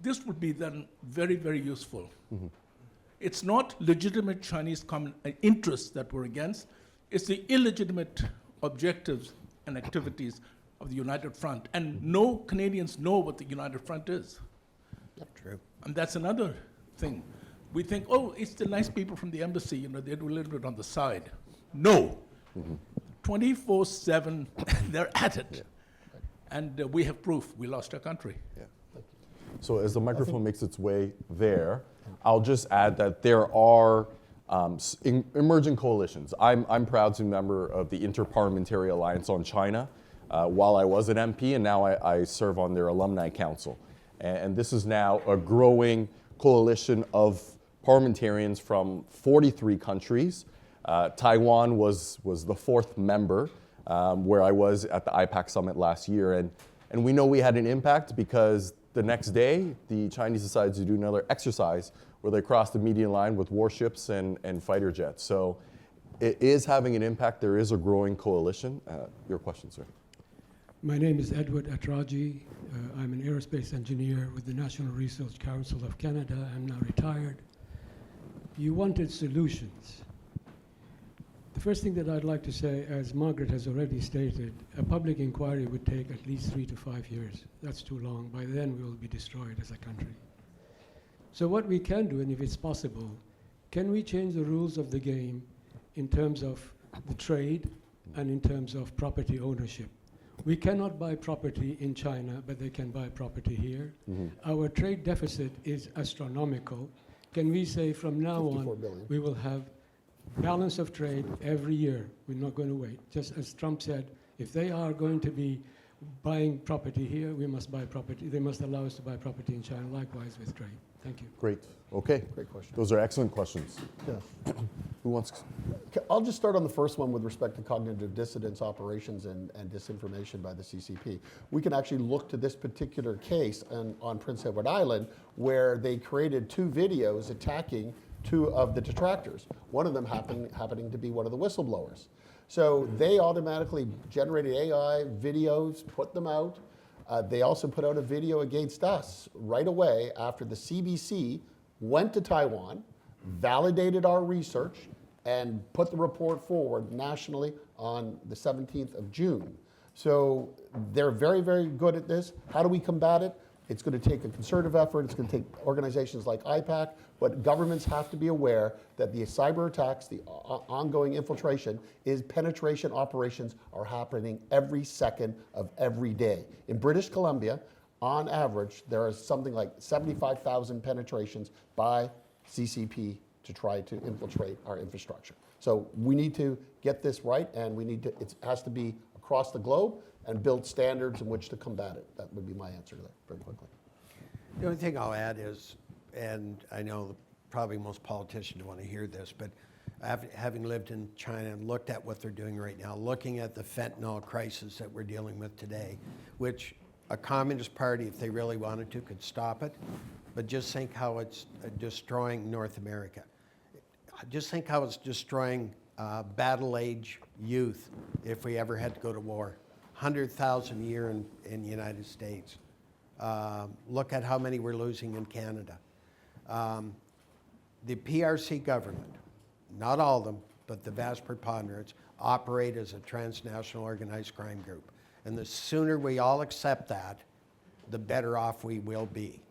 this would be then very, very useful. It's not legitimate Chinese common interests that we're against, it's the illegitimate objectives and activities of the United Front. And no Canadians know what the United Front is. True. And that's another thing. We think, oh, it's the nice people from the embassy, they do a little bit on the side. No. 24/7, they're at it. And we have proof. We lost our country. Yeah. So as the microphone makes its way there, I'll just add that there are emerging coalitions. I'm proud to be a member of the Interparliamentary Alliance on China while I was an MP, and now I serve on their alumni council. And this is now a growing coalition of parliamentarians from 43 countries. Taiwan was the fourth member, where I was at the IPAC summit last year. And we know we had an impact because the next day, the Chinese decided to do another exercise where they crossed the median line with warships and fighter jets. So it is having an impact. There is a growing coalition. Your question, sir. My name is Edward Atraji. I'm an aerospace engineer with the National Research Council of Canada. I'm now retired. You wanted solutions. The first thing that I'd like to say, as Margaret has already stated, a public inquiry would take at least 3 to 5 years. That's too long. By then, we will be destroyed as a country. So what we can do, and if it's possible, can we change the rules of the game in terms of the trade and in terms of property ownership? We cannot buy property in China, but they can buy property here. Our trade deficit is astronomical. Can we say from now on, we will have balance of trade every year? We're not going to wait. Just as Trump said, if they are going to be buying property here, we must buy property. They must allow us to buy property in China, likewise with trade. Thank you. Great. Okay. Great question. Those are excellent questions. Yeah. Who wants? I'll just start on the first one with respect to cognitive dissidence operations and disinformation by the CCP. We can actually look to this particular case on Prince Edward Island, where they created 2 videos attacking 2 of the detractors, one of them happening to be one of the whistleblowers. So they automatically generated AI videos, put them out. They also put out a video against us right away after the CBC went to Taiwan, validated our research, and put the report forward nationally on the 17th of June. So they're very, very good at this. How do we combat it? It's going to take a concerted effort. It's going to take organizations like IPAC, but governments have to be aware that the cyber attacks, the ongoing infiltration, penetration operations are happening every second of every day. In British Columbia, on average, there are something like 75,000 penetrations by CCP to try to infiltrate our infrastructure. So we need to get this right, and it has to be across the globe and build standards in which to combat it. That would be my answer to that, very quickly. The only thing I'll add is, and I know probably most politicians want to hear this, but having lived in China and looked at what they're doing right now, looking at the fentanyl crisis that we're dealing with today, which a communist party, if they really wanted to, could stop it, but just think how it's destroying North America. Just think how it's destroying battle-age youth if we ever had to go to war. 100,000 a year in the United States. Look at how many we're losing in Canada. The PRC government, not all of them, but the vast preponderance, operate as a transnational organized crime group. And the sooner we all accept that, the better off we will be.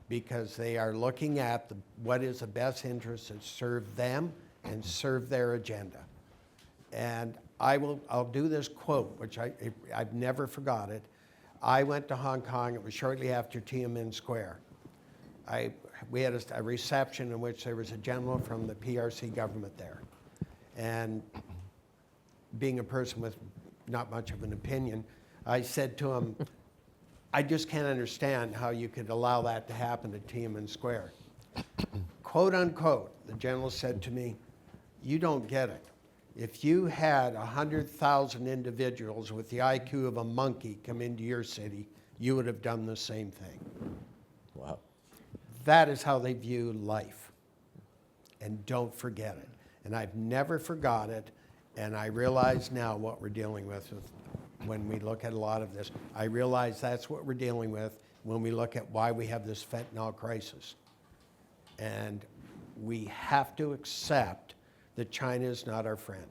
Because they are looking at what is the best interest to serve them and serve their agenda. And I'll do this quote, which I've never forgot it. I went to Hong Kong. It was shortly after Tiananmen Square. We had a reception in which there was a gentleman from the PRC government there. And being a person with not much of an opinion, I said to him, I just can't understand how you could allow that to happen at Tiananmen Square. Quote unquote, the general said to me, you don't get it. If you had 100,000 individuals with the IQ of a monkey come into your city, you would have done the same thing. Wow. That is how they view life. And don't forget it. And I've never forgot it. And I realize now what we're dealing with when we look at a lot of this. I realize that's what we're dealing with when we look at why we have this fentanyl crisis. And we have to accept that China is not our friend.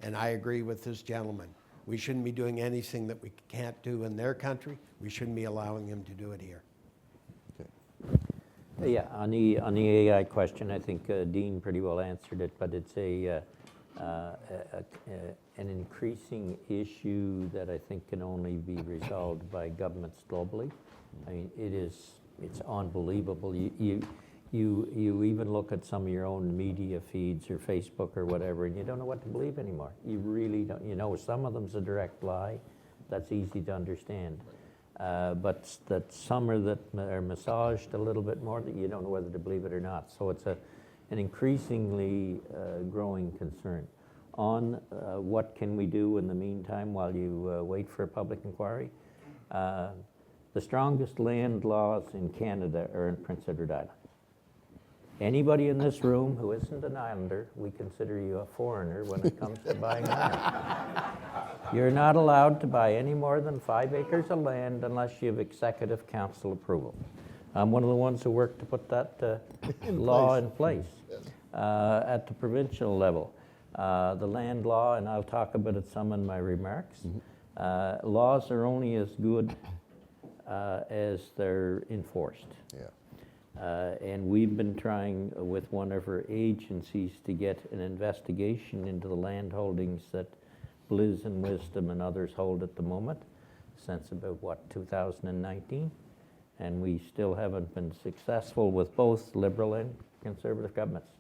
And I agree with this gentleman. We shouldn't be doing anything that we can't do in their country. We shouldn't be allowing them to do it here. Yeah, on the AI question, I think Dean pretty well answered it, but it's an increasing issue that I think can only be resolved by governments globally. I mean, it's unbelievable. You even look at some of your own media feeds or Facebook or whatever, and you don't know what to believe anymore. You really don't. You know, some of them's a direct lie. That's easy to understand. But that some are massaged a little bit more that you don't know whether to believe it or not. So it's an increasingly growing concern. On what can we do in the meantime while you wait for a public inquiry? The strongest land laws in Canada are in Prince Edward Island. Anybody in this room who isn't an islander, we consider you a foreigner when it comes to buying land. You're not allowed to buy any more than 5 acres of land unless you have executive council approval. I'm one of the ones who worked to put that law in place at the provincial level. The land law, and I'll talk about it some in my remarks, laws are only as good as they're enforced. Yeah. And we've been trying with one of our agencies to get an investigation into the land holdings that Bliss and Wisdom and others hold at the moment, since about, 2019? And we still haven't been successful with both Liberal and Conservative governments.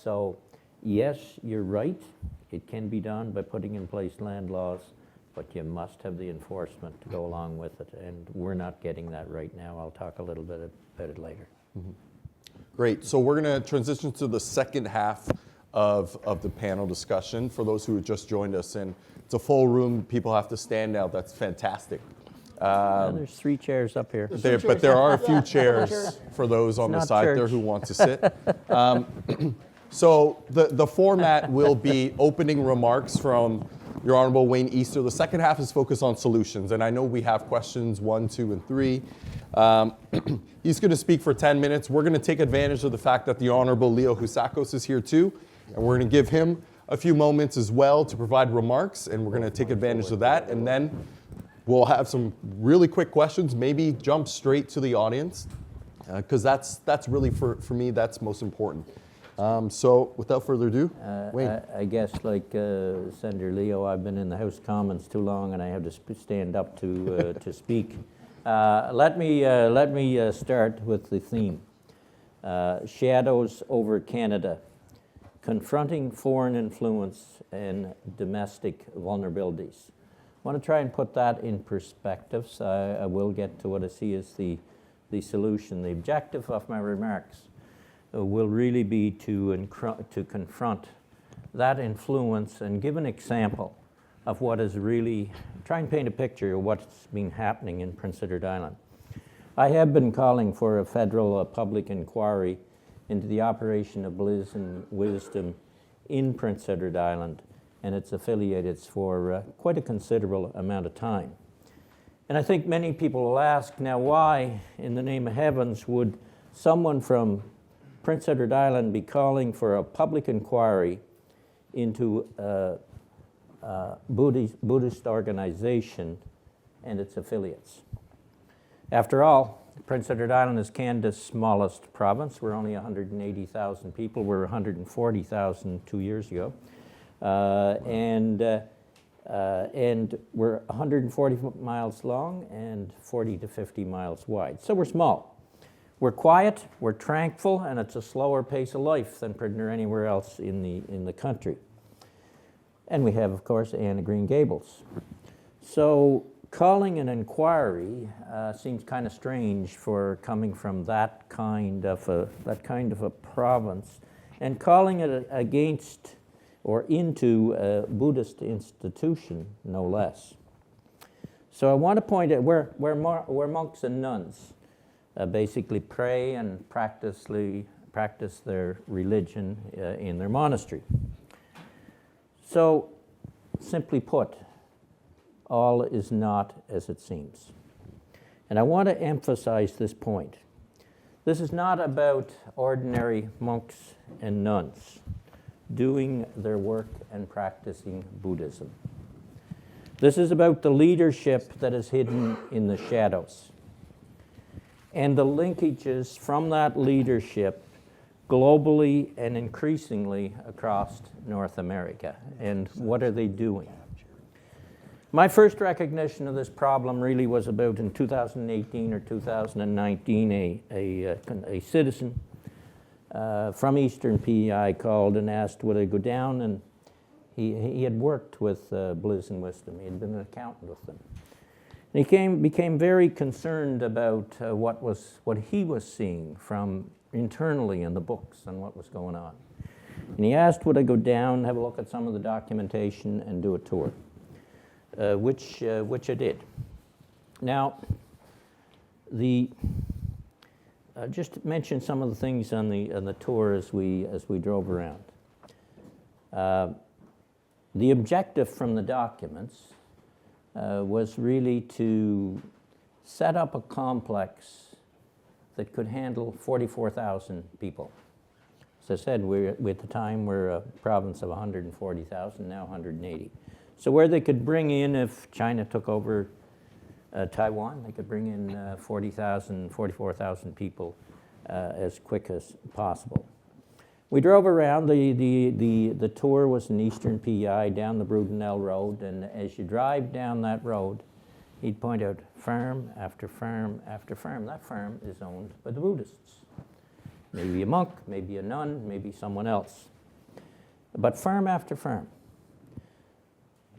So, yes, you're right. It can be done by putting in place land laws, but you must have the enforcement to go along with it, and we're not getting that right now. I'll talk a little bit about it later. Mm-hmm. Great. So we're going to transition to the second half of the panel discussion for those who have just joined us. And it's a full room. People have to stand now. That's fantastic. There's 3 chairs up here. But there are a few chairs for those on the side there who want to sit. So the format will be opening remarks from Your Honourable Wayne Easter. The second half is focused on solutions. And I know we have questions 1, 2, and 3. He's going to speak for 10 minutes. We're going to take advantage of the fact that the Honourable Leo Husakos is here too. And we're going to give him a few moments as well to provide remarks. And we're going to take advantage of that. And then we'll have some really quick questions, maybe jump straight to the audience. Because that's really, for me, that's most important. So without further ado, Wayne. I guess like Senator Leo, I've been in the House Commons too long and I have to stand up to speak. Let me start with the theme. Shadows over Canada, confronting foreign influence and domestic vulnerabilities. I want to try and put that in perspective, so I will get to what I see as the solution. The objective of my remarks will really be to confront that influence and give an example of what is really, try and paint a picture of what's been happening in Prince Edward Island. I have been calling for a federal public inquiry into the operation of Bliss and Wisdom in Prince Edward Island and its affiliates for quite a considerable amount of time. And I think many people will ask, now why, in the name of heavens, would someone from Prince Edward Island be calling for a public inquiry into a Buddhist organization and its affiliates? After all, Prince Edward Island is Canada's smallest province. We're only 180,000 people. We're 140,000 2 years ago. And we're 140 miles long and 40 to 50 miles wide. So we're small. We're quiet, we're tranquil, and it's a slower pace of life than pretty near anywhere else in the country. And we have, of course, Anne of Green Gables. So calling an inquiry seems kind of strange for coming from that kind of a province, and calling it against or into a Buddhist institution, no less. So I want to point out where monks and nuns basically pray and practice their religion in their monastery. So, simply put, all is not as it seems. And I want to emphasize this point. This is not about ordinary monks and nuns doing their work and practicing Buddhism. This is about the leadership that is hidden in the shadows and the linkages from that leadership globally and increasingly across North America. And what are they doing? My first recognition of this problem really was about in 2018 or 2019. A citizen from Eastern PEI called and asked would I go down, and he had worked with Bliss and Wisdom. He had been an accountant with them. And he became very concerned about what he was seeing from internally in the books and what was going on. And he asked would I go down, have a look at some of the documentation, and do a tour. Which I did. Now, just to mention some of the things on the tour as we drove around. The objective from the documents was really to set up a complex that could handle 44,000 people. As I said, at the time we're a province of 140,000, now 180. So where they could bring in, if China took over Taiwan, they could bring in 40,000, 44,000 people as quick as possible. We drove around. The tour was in Eastern PEI down the Brudenell Road, and as you drive down that road, he'd point out farm after farm after farm. That farm is owned by the Buddhists. Maybe a monk, maybe a nun, maybe someone else. But farm after farm.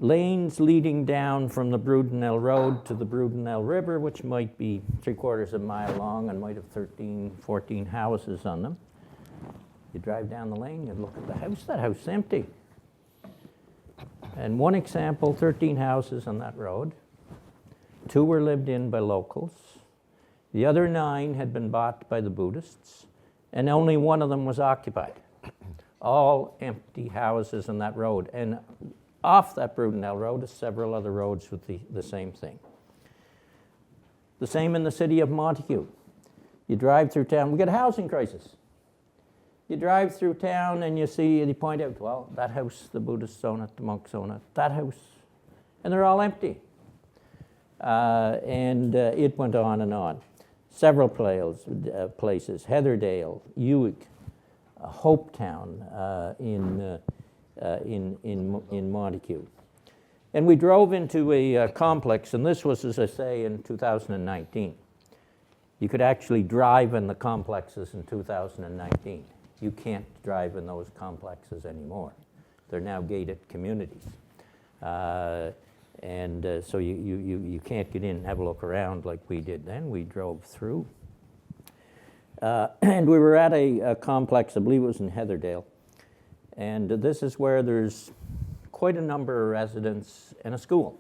Lanes leading down from the Brudenell Road to the Brudenell River, which might be 3/4 of a mile long and might have 13, 14 houses on them. You drive down the lane, you look at the house, that house is empty. And one example, 13 houses on that road. 2 were lived in by locals. The other 9 had been bought by the Buddhists, and only one of them was occupied. All empty houses on that road. And off that Brudenell Road is several other roads with the same thing. The same in the city of Montague. You drive through town, we got a housing crisis. You drive through town and you point out, well, that house, the Buddhists own it, the monks own it, that house, and they're all empty. It went on and on. Several places, Heatherdale, Uig, Hopetown in Montague. And we drove into a complex, and this was, as I say, in 2019. You could actually drive in the complexes in 2019. You can't drive in those complexes anymore. They're now gated communities. So you can't get in and have a look around like we did then. We drove through. And we were at a complex, I believe it was in Heatherdale. And this is where there's quite a number of residents and a school.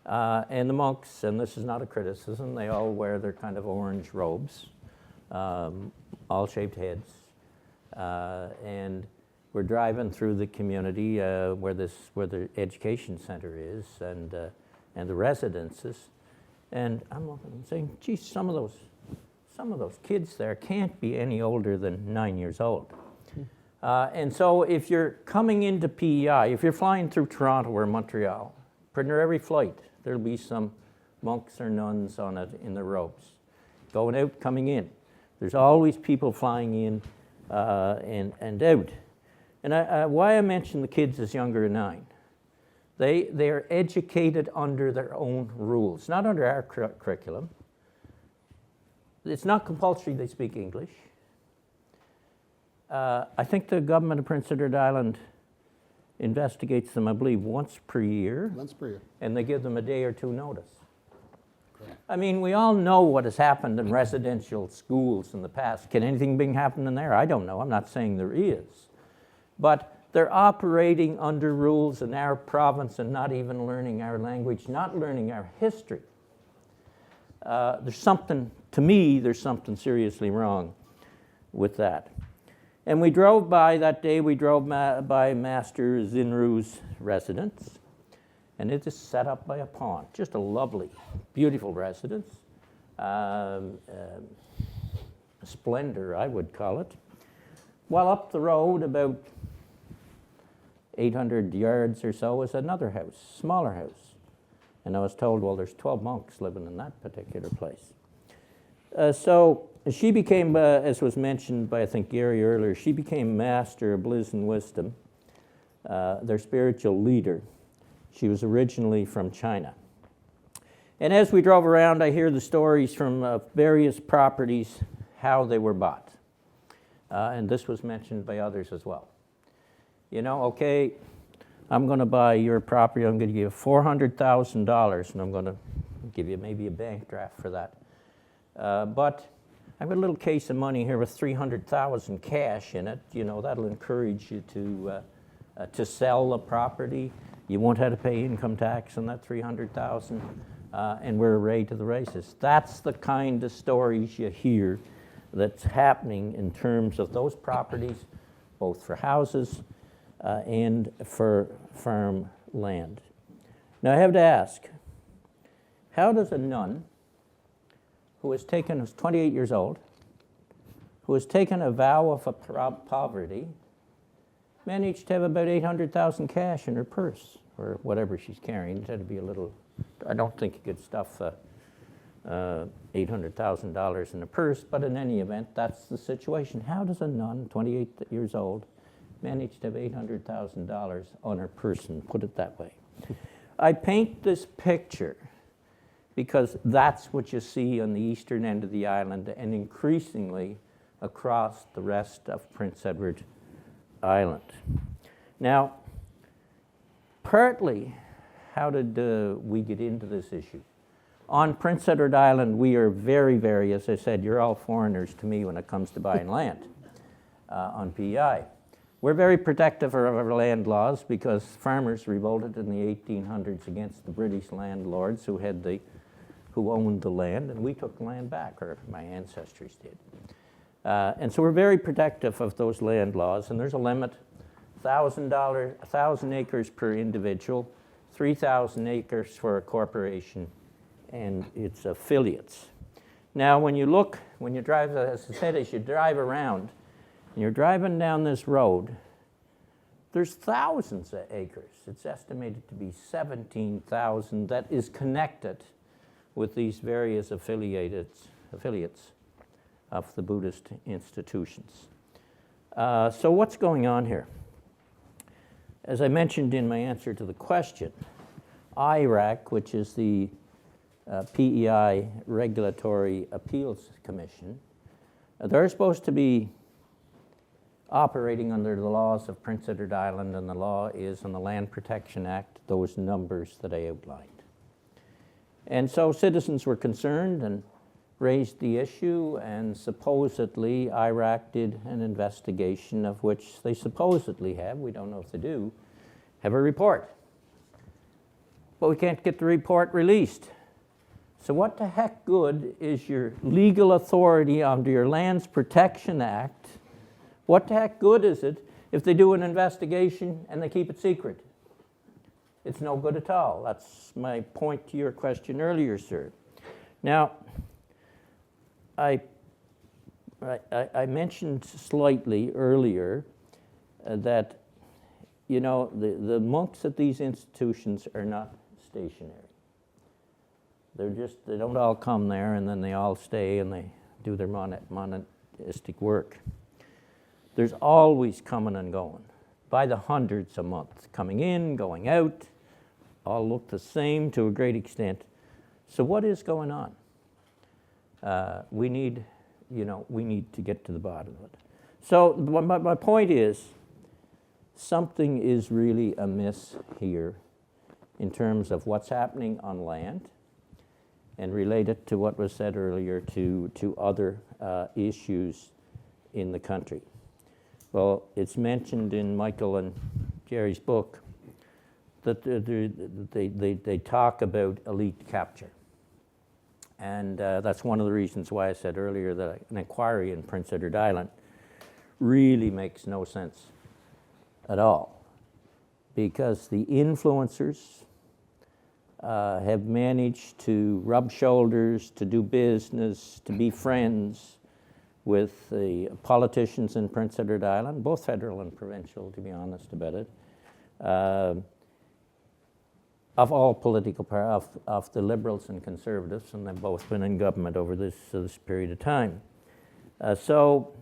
And the monks, and this is not a criticism, they all wear their kind of orange robes, all shaved heads. And we're driving through the community where the education center is and the residences. And I'm looking and saying, geez, some of those kids there can't be any older than 9 years old. And so if you're coming into PEI, if you're flying through Toronto or Montreal, pretty near every flight, there'll be some monks or nuns on it in the robes. Going out, coming in. There's always people flying in and out. And why I mention the kids as younger than 9. They are educated under their own rules, not under our curriculum. It's not compulsory they speak English. I think the government of Prince Edward Island investigates them, I believe, once per year. Once per year. And they give them a day or 2 notice. Correct. I mean, we all know what has happened in residential schools in the past. Can anything big happen in there? I don't know. I'm not saying there is. But they're operating under rules in our province and not even learning our language, not learning our history. There's something seriously wrong with that. And we drove by that day, we drove by Master Zinru's residence, and it is set up by a pond. Just a lovely, beautiful residence. A splendor, I would call it. Well, up the road, about 800 yards or so, is another house, smaller house. And I was told, well, there's 12 monks living in that particular place. So she became, as was mentioned by, I think, Garry earlier, she became master of bliss and wisdom, their spiritual leader. She was originally from China. And as we drove around, I hear the stories from various properties, how they were bought. And this was mentioned by others as well. You know, okay, I'm going to buy your property, I'm going to give you $400,000, and I'm going to give you maybe a bank draft for that. But I've got a little case of money here with $300,000 cash in it. You know, that'll encourage you to sell the property. You won't have to pay income tax on that $300,000, and we're arrayed to the races. That's the kind of stories you hear that's happening in terms of those properties, both for houses and for farm land. Now I have to ask, how does a nun who's 28 years old, who has taken a vow of poverty, manage to have about $800,000 cash in her purse, or whatever she's carrying? It had to be a little, I don't think you could stuff $800,000 in a purse, but in any event, that's the situation. How does a nun, 28 years old, manage to have $800,000 on her person, put it that way? I paint this picture because that's what you see on the eastern end of the island and increasingly across the rest of Prince Edward Island. Now, partly, how did we get into this issue? On Prince Edward Island, we are very, very, as I said, you're all foreigners to me when it comes to buying land on PEI. We're very protective of our land laws because farmers revolted in the 1800s against the British landlords who owned the land, and we took the land back, or my ancestors did. And so we're very protective of those land laws, and there's a limit, $1,000 acres per individual, 3,000 acres for a corporation and its affiliates. Now, when you drive, as I said, as you drive around, and you're driving down this road, there's thousands of acres. It's estimated to be 17,000 that is connected with these various affiliates of the Buddhist institutions. So what's going on here? As I mentioned in my answer to the question, IRAC, which is the PEI Regulatory Appeals Commission, they're supposed to be operating under the laws of Prince Edward Island, and the law is on the Land Protection Act, those numbers that I outlined. And so citizens were concerned and raised the issue, and supposedly IRAC did an investigation of which they supposedly have, we don't know if they do, have a report. But we can't get the report released. So what the heck good is your legal authority under your Lands Protection Act? What the heck good is it if they do an investigation and they keep it secret? It's no good at all. That's my point to your question earlier, sir. Now, I mentioned slightly earlier that, you know, the monks at these institutions are not stationary. They don't all come there and then they all stay and they do their monistic work. There's always coming and going, by the hundreds a month, coming in, going out, all look the same to a great extent. So what is going on? We need to get to the bottom of it. So my point is, something is really amiss here in terms of what's happening on land, and related to what was said earlier to other issues in the country. Well, it's mentioned in Michael and Gary's book that they talk about elite capture. And that's one of the reasons why I said earlier that an inquiry in Prince Edward Island really makes no sense at all, because the influencers have managed to rub shoulders, to do business, to be friends with the politicians in Prince Edward Island, both federal and provincial, to be honest about it, of all political of the Liberals and Conservatives, and they've both been in government over this period of time. So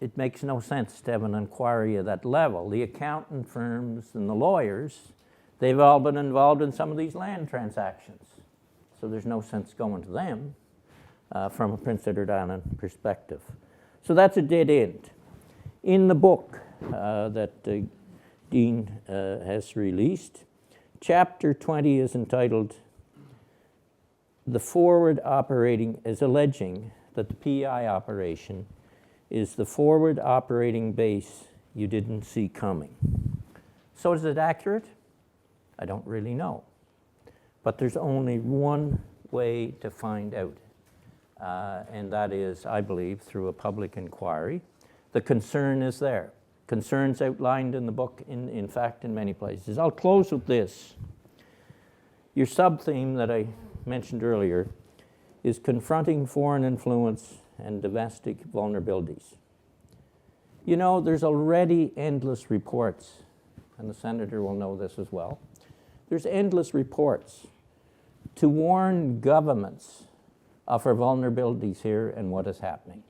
it makes no sense to have an inquiry at that level. The accountant firms and the lawyers, they've all been involved in some of these land transactions. So there's no sense going to them from a Prince Edward Island perspective. So that's a dead end. In the book that Dean has released, Chapter 20 is entitled, "The Forward Operating," is alleging that the PEI operation is the forward operating base you didn't see coming. So is it accurate? I don't really know. But there's only one way to find out, and that is, I believe, through a public inquiry. The concern is there. Concerns outlined in the book, in fact, in many places. I'll close with this. Your sub-theme that I mentioned earlier is confronting foreign influence and domestic vulnerabilities. You know, there's already endless reports, and the Senator will know this as well. There's endless reports to warn governments of our vulnerabilities here and what is happening.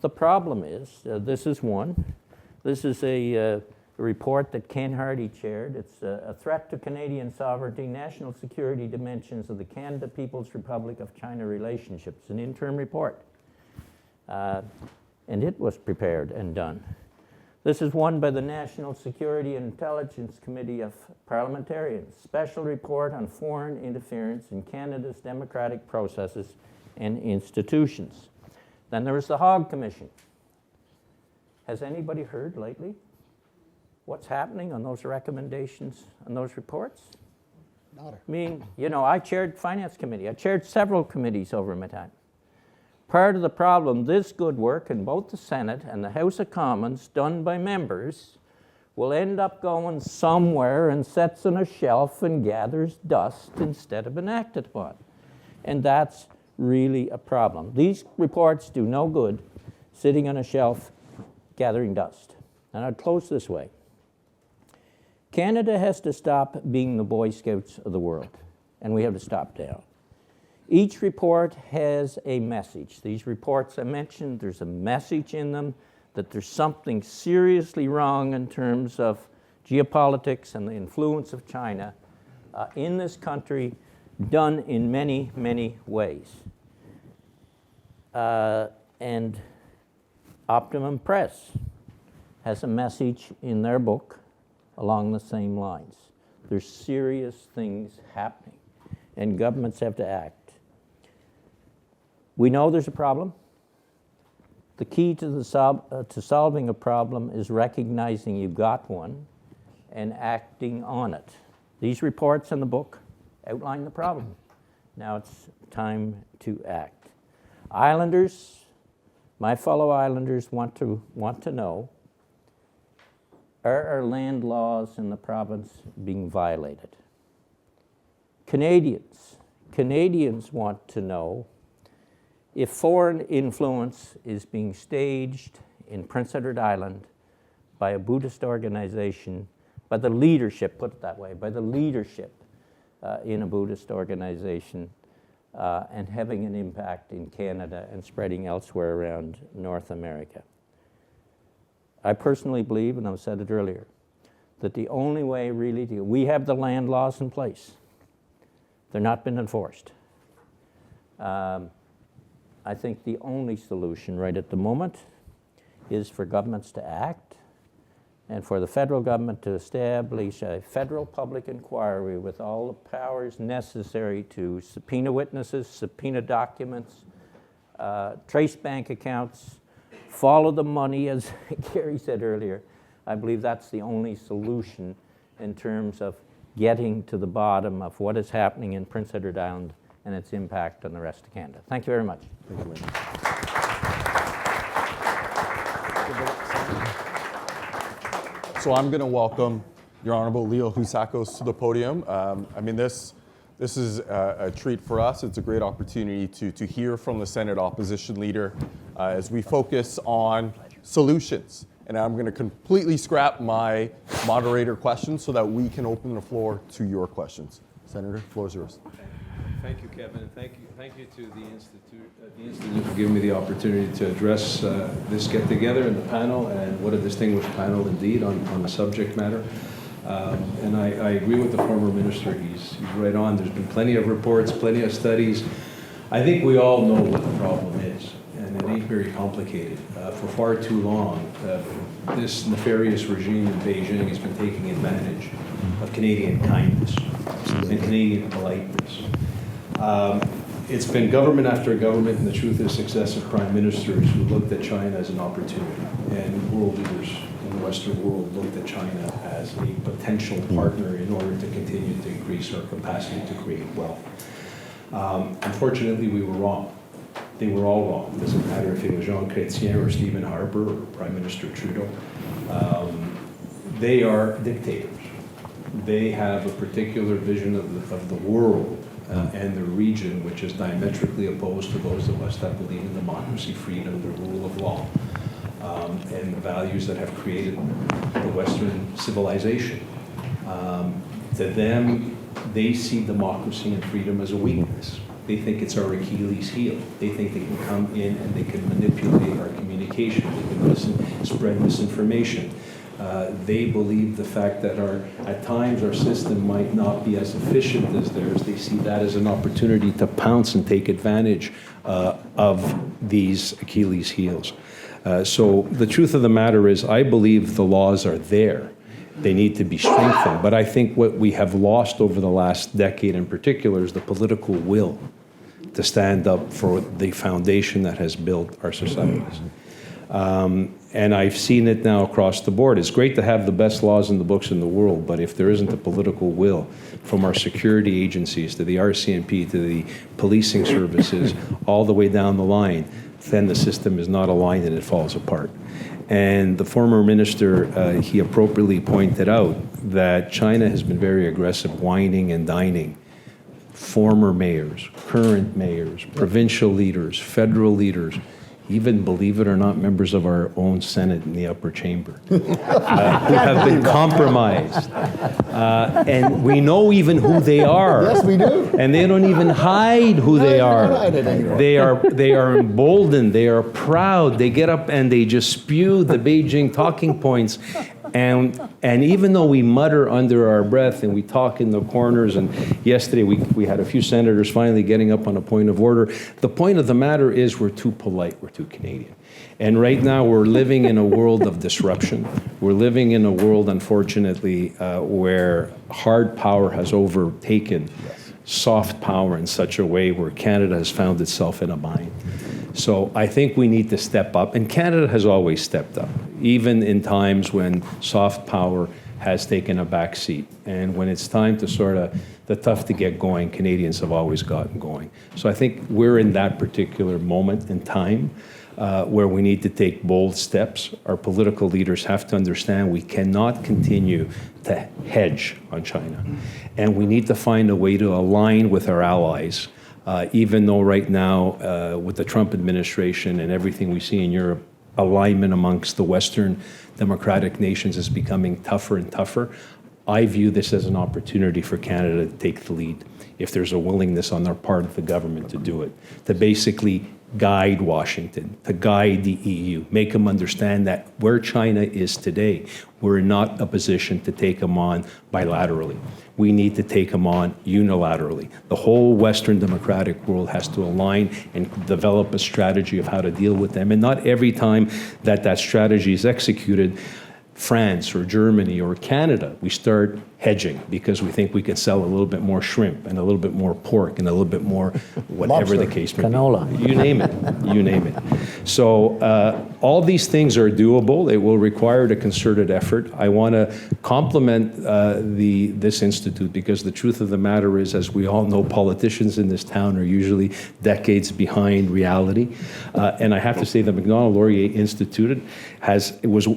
The problem is, this is one. This is a report that Ken Hardy chaired. It's a threat to Canadian sovereignty, national security dimensions of the Canada People's Republic of China relationships, an interim report. And it was prepared and done. This is one by the National Security and Intelligence Committee of Parliamentarians, Special Report on Foreign Interference in Canada's Democratic Processes and Institutions. Then there was the Hogg Commission. Has anybody heard lately what's happening on those recommendations and those reports? Not I mean, you know, I chaired Finance Committee. I chaired several committees over my time. Part of the problem, this good work in both the Senate and the House of Commons done by members will end up going somewhere and sits on a shelf and gathers dust instead of being acted upon. And that's really a problem. These reports do no good sitting on a shelf gathering dust. And I'd close this way. Canada has to stop being the Boy Scouts of the world, and we have to stop now. Each report has a message. These reports I mentioned, there's a message in them that there's something seriously wrong in terms of geopolitics and the influence of China in this country, done in many, many ways. And Optimum Press has a message in their book along the same lines. There's serious things happening, and governments have to act. We know there's a problem. The key to solving a problem is recognizing you've got one and acting on it. These reports in the book outline the problem. Now it's time to act. Islanders, my fellow Islanders want to know, are our land laws in the province being violated? Canadians want to know if foreign influence is being staged in Prince Edward Island by a Buddhist organization, by the leadership, put it that way, by the leadership in a Buddhist organization, and having an impact in Canada and spreading elsewhere around North America. I personally believe, and I've said it earlier, that the only way really we have the land laws in place. They're not been enforced. I think the only solution right at the moment is for governments to act and for the federal government to establish a federal public inquiry with all the powers necessary to subpoena witnesses, subpoena documents, trace bank accounts, follow the money, as Garry said earlier. I believe that's the only solution in terms of getting to the bottom of what is happening in Prince Edward Island and its impact on the rest of Canada. Thank you very much. Thank you, Wayne. So I'm going to welcome Your Honorable Leo Husakos to the podium. This is a treat for us. It's a great opportunity to hear from the Senate opposition leader as we focus on solutions. And I'm going to completely scrap my moderator questions so that we can open the floor to your questions. Senator, the floor is yours. Thank you, Kevin, and thank you to the Institute for giving me the opportunity to address this get-together in the panel, and what a distinguished panel indeed on the subject matter. And I agree with the former minister. He's right on. There's been plenty of reports, plenty of studies. I think we all know what the problem is, and it ain't very complicated. For far too long, this nefarious regime in Beijing has been taking advantage of Canadian kindness and Canadian politeness. It's been government after government, and the truth is successive prime ministers who looked at China as an opportunity, and world leaders in the Western world looked at China as a potential partner in order to continue to increase our capacity to create wealth. Unfortunately, we were wrong. They were all wrong. It doesn't matter if it was Jean Chrétien or Stephen Harper or Prime Minister Trudeau. They are dictators. They have a particular vision of the world and the region, which is diametrically opposed to those of us that believe in democracy, freedom, the rule of law, and the values that have created the Western civilization. To them, they see democracy and freedom as a weakness. They think it's our Achilles heel. They think they can come in and they can manipulate our communication. They can spread misinformation. They believe the fact that at times our system might not be as efficient as theirs. They see that as an opportunity to pounce and take advantage of these Achilles heels. So the truth of the matter is, I believe the laws are there. They need to be strengthened. But I think what we have lost over the last decade in particular is the political will to stand up for the foundation that has built our societies. And I've seen it now across the board. It's great to have the best laws in the books in the world, but if there isn't a political will from our security agencies to the RCMP to the policing services all the way down the line, then the system is not aligned and it falls apart. And the former minister, he appropriately pointed out that China has been very aggressive, whining and dining former mayors, current mayors, provincial leaders, federal leaders, even, believe it or not, members of our own Senate in the upper chamber, who have been compromised. And we know even who they are. Yes, we do. And they don't even hide who they are. Hide it anymore. They are emboldened, they are proud, they get up and they just spew the Beijing talking points. And even though we mutter under our breath and we talk in the corners, and yesterday we had a few senators finally getting up on a point of order, the point of the matter is we're too polite, we're too Canadian. And right now we're living in a world of disruption. We're living in a world, unfortunately, where hard power has overtaken soft power in such a way where Canada has found itself in a bind. So I think we need to step up, and Canada has always stepped up, even in times when soft power has taken a back seat. And when it's time to sort of, the tough to get going, Canadians have always gotten going. So I think we're in that particular moment in time where we need to take bold steps. Our political leaders have to understand we cannot continue to hedge on China. And we need to find a way to align with our allies. Even though right now, with the Trump administration and everything we see in Europe, alignment amongst the Western democratic nations is becoming tougher and tougher, I view this as an opportunity for Canada to take the lead, if there's a willingness on their part of the government to do it, to basically guide Washington, to guide the EU, make them understand that where China is today, we're not a position to take them on bilaterally. We need to take them on unilaterally. The whole Western democratic world has to align and develop a strategy of how to deal with them. And not every time that that strategy is executed, France or Germany or Canada, we start hedging because we think we can sell a little bit more shrimp and a little bit more pork and a little bit more whatever the case may be. Canola. You name it. You name it. So all these things are doable. It will require a concerted effort. I want to compliment this institute because the truth of the matter is, as we all know, politicians in this town are usually decades behind reality. And I have to say the Macdonald-Laurier Institute was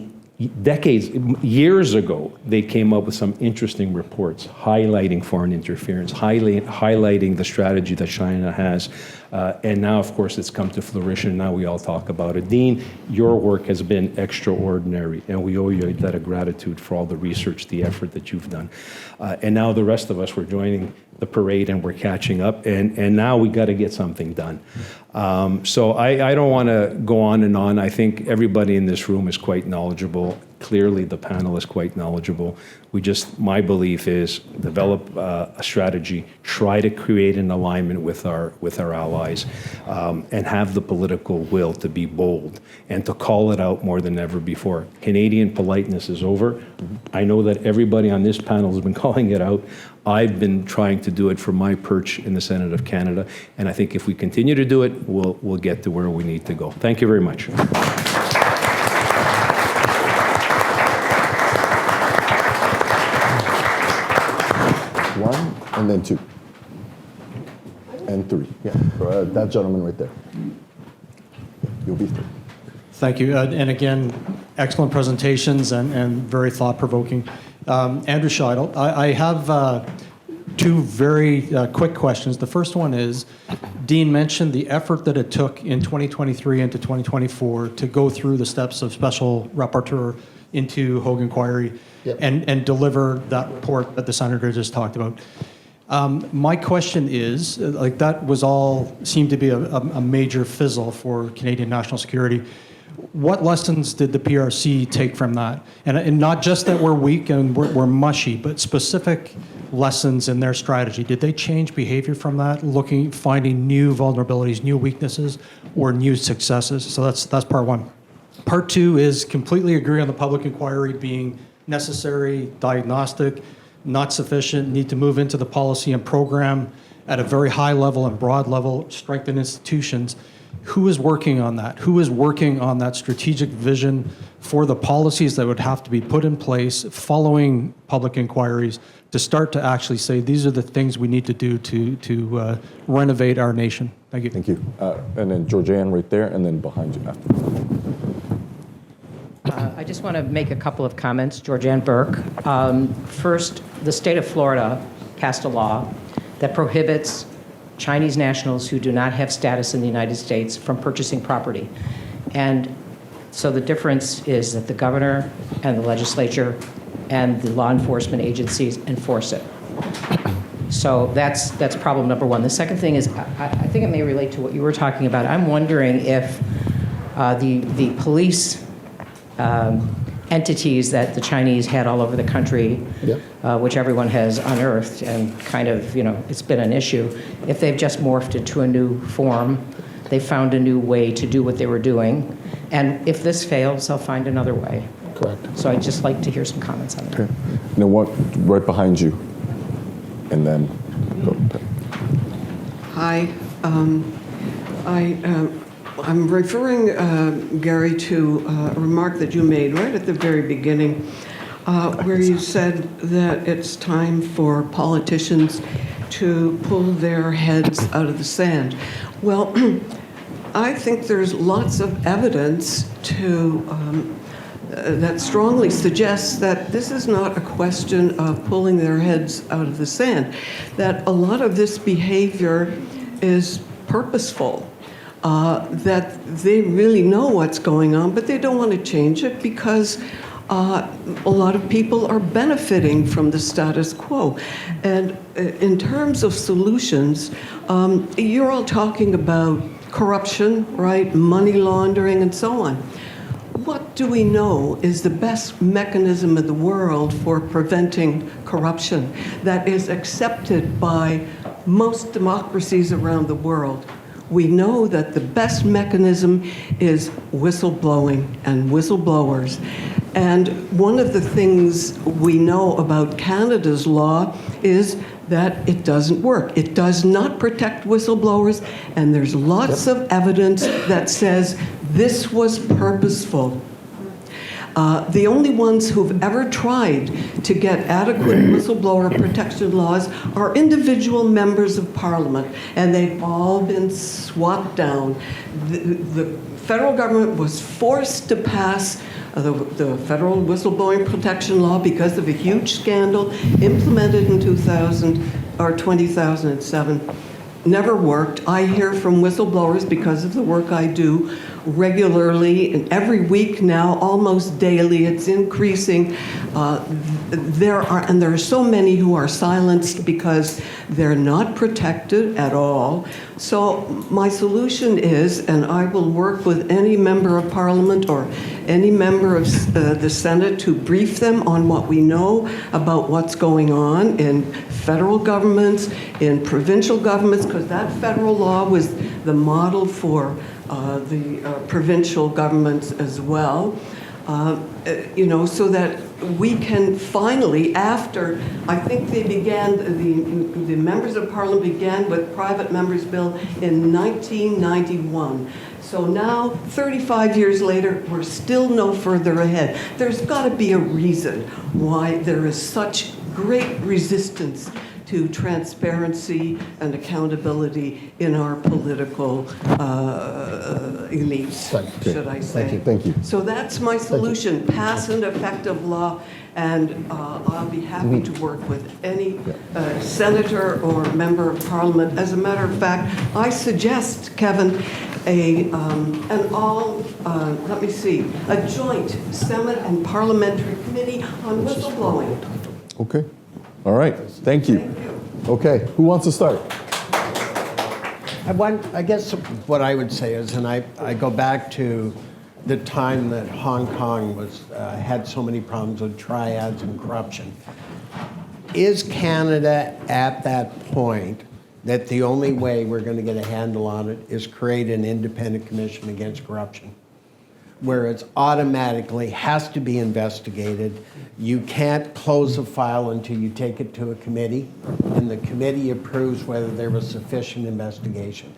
decades, years ago, they came up with some interesting reports highlighting foreign interference, highlighting the strategy that China has. And now, of course, it's come to fruition. Now we all talk about it. Dean, your work has been extraordinary, and we owe you a debt of gratitude for all the research, the effort that you've done. And now the rest of us, we're joining the parade and we're catching up, and now we got to get something done. So I don't want to go on and on. I think everybody in this room is quite knowledgeable. Clearly, the panel is quite knowledgeable. My belief is develop a strategy, try to create an alignment with our allies, and have the political will to be bold and to call it out more than ever before. Canadian politeness is over. I know that everybody on this panel has been calling it out. I've been trying to do it from my perch in the Senate of Canada, and I think if we continue to do it, we'll get to where we need to go. Thank you very much. One, and then two. And three. Yeah, that gentleman right there. You'll be three. Thank you. And again, excellent presentations and very thought-provoking. Andrew Scheidel, I have two very quick questions. The first one is, Dean mentioned the effort that it took in 2023 into 2024 to go through the steps of special rapporteur into Hogue Inquiry. Yep. And deliver that report that the Senator just talked about. My question is, like, that was all seemed to be a major fizzle for Canadian national security. What lessons did the PRC take from that? And not just that we're weak and we're mushy, but specific lessons in their strategy. Did they change behavior from that, finding new vulnerabilities, new weaknesses, or new successes? So that's part one. Part two is completely agree on the public inquiry being necessary, diagnostic, not sufficient, need to move into the policy and program at a very high level and broad level, strengthen institutions. Who is working on that? Who is working on that strategic vision for the policies that would have to be put in place following public inquiries to start to actually say, these are the things we need to do to renovate our nation? Thank you. Thank you. And then Georgianne right there, and then behind you after. I just want to make a couple of comments. Georgianne Burke. First, the state of Florida passed a law that prohibits Chinese nationals who do not have status in the United States from purchasing property. And so the difference is that the governor and the legislature and the law enforcement agencies enforce it. So that's problem number one. The second thing is, I think it may relate to what you were talking about. I'm wondering if the police entities that the Chinese had all over the country, yep. Which everyone has unearthed and kind of, it's been an issue. If they've just morphed into a new form, they found a new way to do what they were doing. And if this fails, they'll find another way. Correct. So I'd just like to hear some comments on that. Okay. Now, what, right behind you, and then go. Hi. I'm referring, Garry, to a remark that you made right at the very beginning, where you said that it's time for politicians to pull their heads out of the sand. Well, I think there's lots of evidence that strongly suggests that this is not a question of pulling their heads out of the sand, that a lot of this behavior is purposeful. That they really know what's going on, but they don't want to change it because a lot of people are benefiting from the status quo. And in terms of solutions, you're all talking about corruption, right? Money laundering and so on. What do we know is the best mechanism in the world for preventing corruption that is accepted by most democracies around the world? We know that the best mechanism is whistleblowing and whistleblowers. And one of the things we know about Canada's law is that it doesn't work. It does not protect whistleblowers, and there's lots of evidence that says this was purposeful. The only ones who've ever tried to get adequate whistleblower protection laws are individual members of Parliament, and they've all been swapped down. The federal government was forced to pass the federal whistleblowing protection law because of a huge scandal implemented in 2007. Never worked. I hear from whistleblowers because of the work I do regularly, and every week now, almost daily. It's increasing. There are so many who are silenced because they're not protected at all. So my solution is, and I will work with any member of Parliament or any member of the Senate to brief them on what we know about what's going on in federal governments, in provincial governments, because that federal law was the model for the provincial governments as well. So that we can finally, after, I think they began, the members of Parliament began with Private Members Bill in 1991. So now, 35 years later, we're still no further ahead. There's got to be a reason why there is such great resistance to transparency and accountability in our political elites, should I say. Thank you. So that's my solution, pass an effective law, and I'll be happy to work with any senator or member of Parliament. As a matter of fact, I suggest, Kevin, a joint Senate and Parliamentary Committee on whistleblowing. Okay. All right. Thank you. Okay. Who wants to start? I guess what I would say is, and I go back to the time that Hong Kong had so many problems with triads and corruption. Is Canada at that point that the only way we're going to get a handle on it is create an independent commission against corruption, where it's automatically has to be investigated? You can't close a file until you take it to a committee, and the committee approves whether there was sufficient investigation.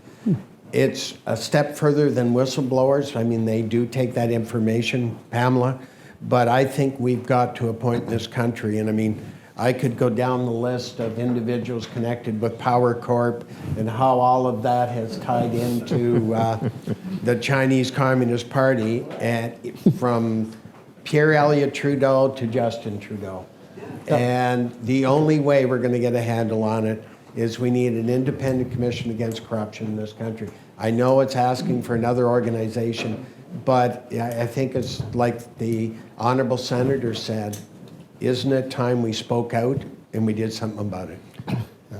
It's a step further than whistleblowers. I mean, they do take that information, Pamela, but I think we've got to a point in this country, and I mean, I could go down the list of individuals connected with Power Corp and how all of that has tied into the Chinese Communist Party, and from Pierre Elliott Trudeau to Justin Trudeau. And the only way we're going to get a handle on it is we need an independent commission against corruption in this country. I know it's asking for another organization, but I think it's like the Honorable Senator said, isn't it time we spoke out and we did something about it?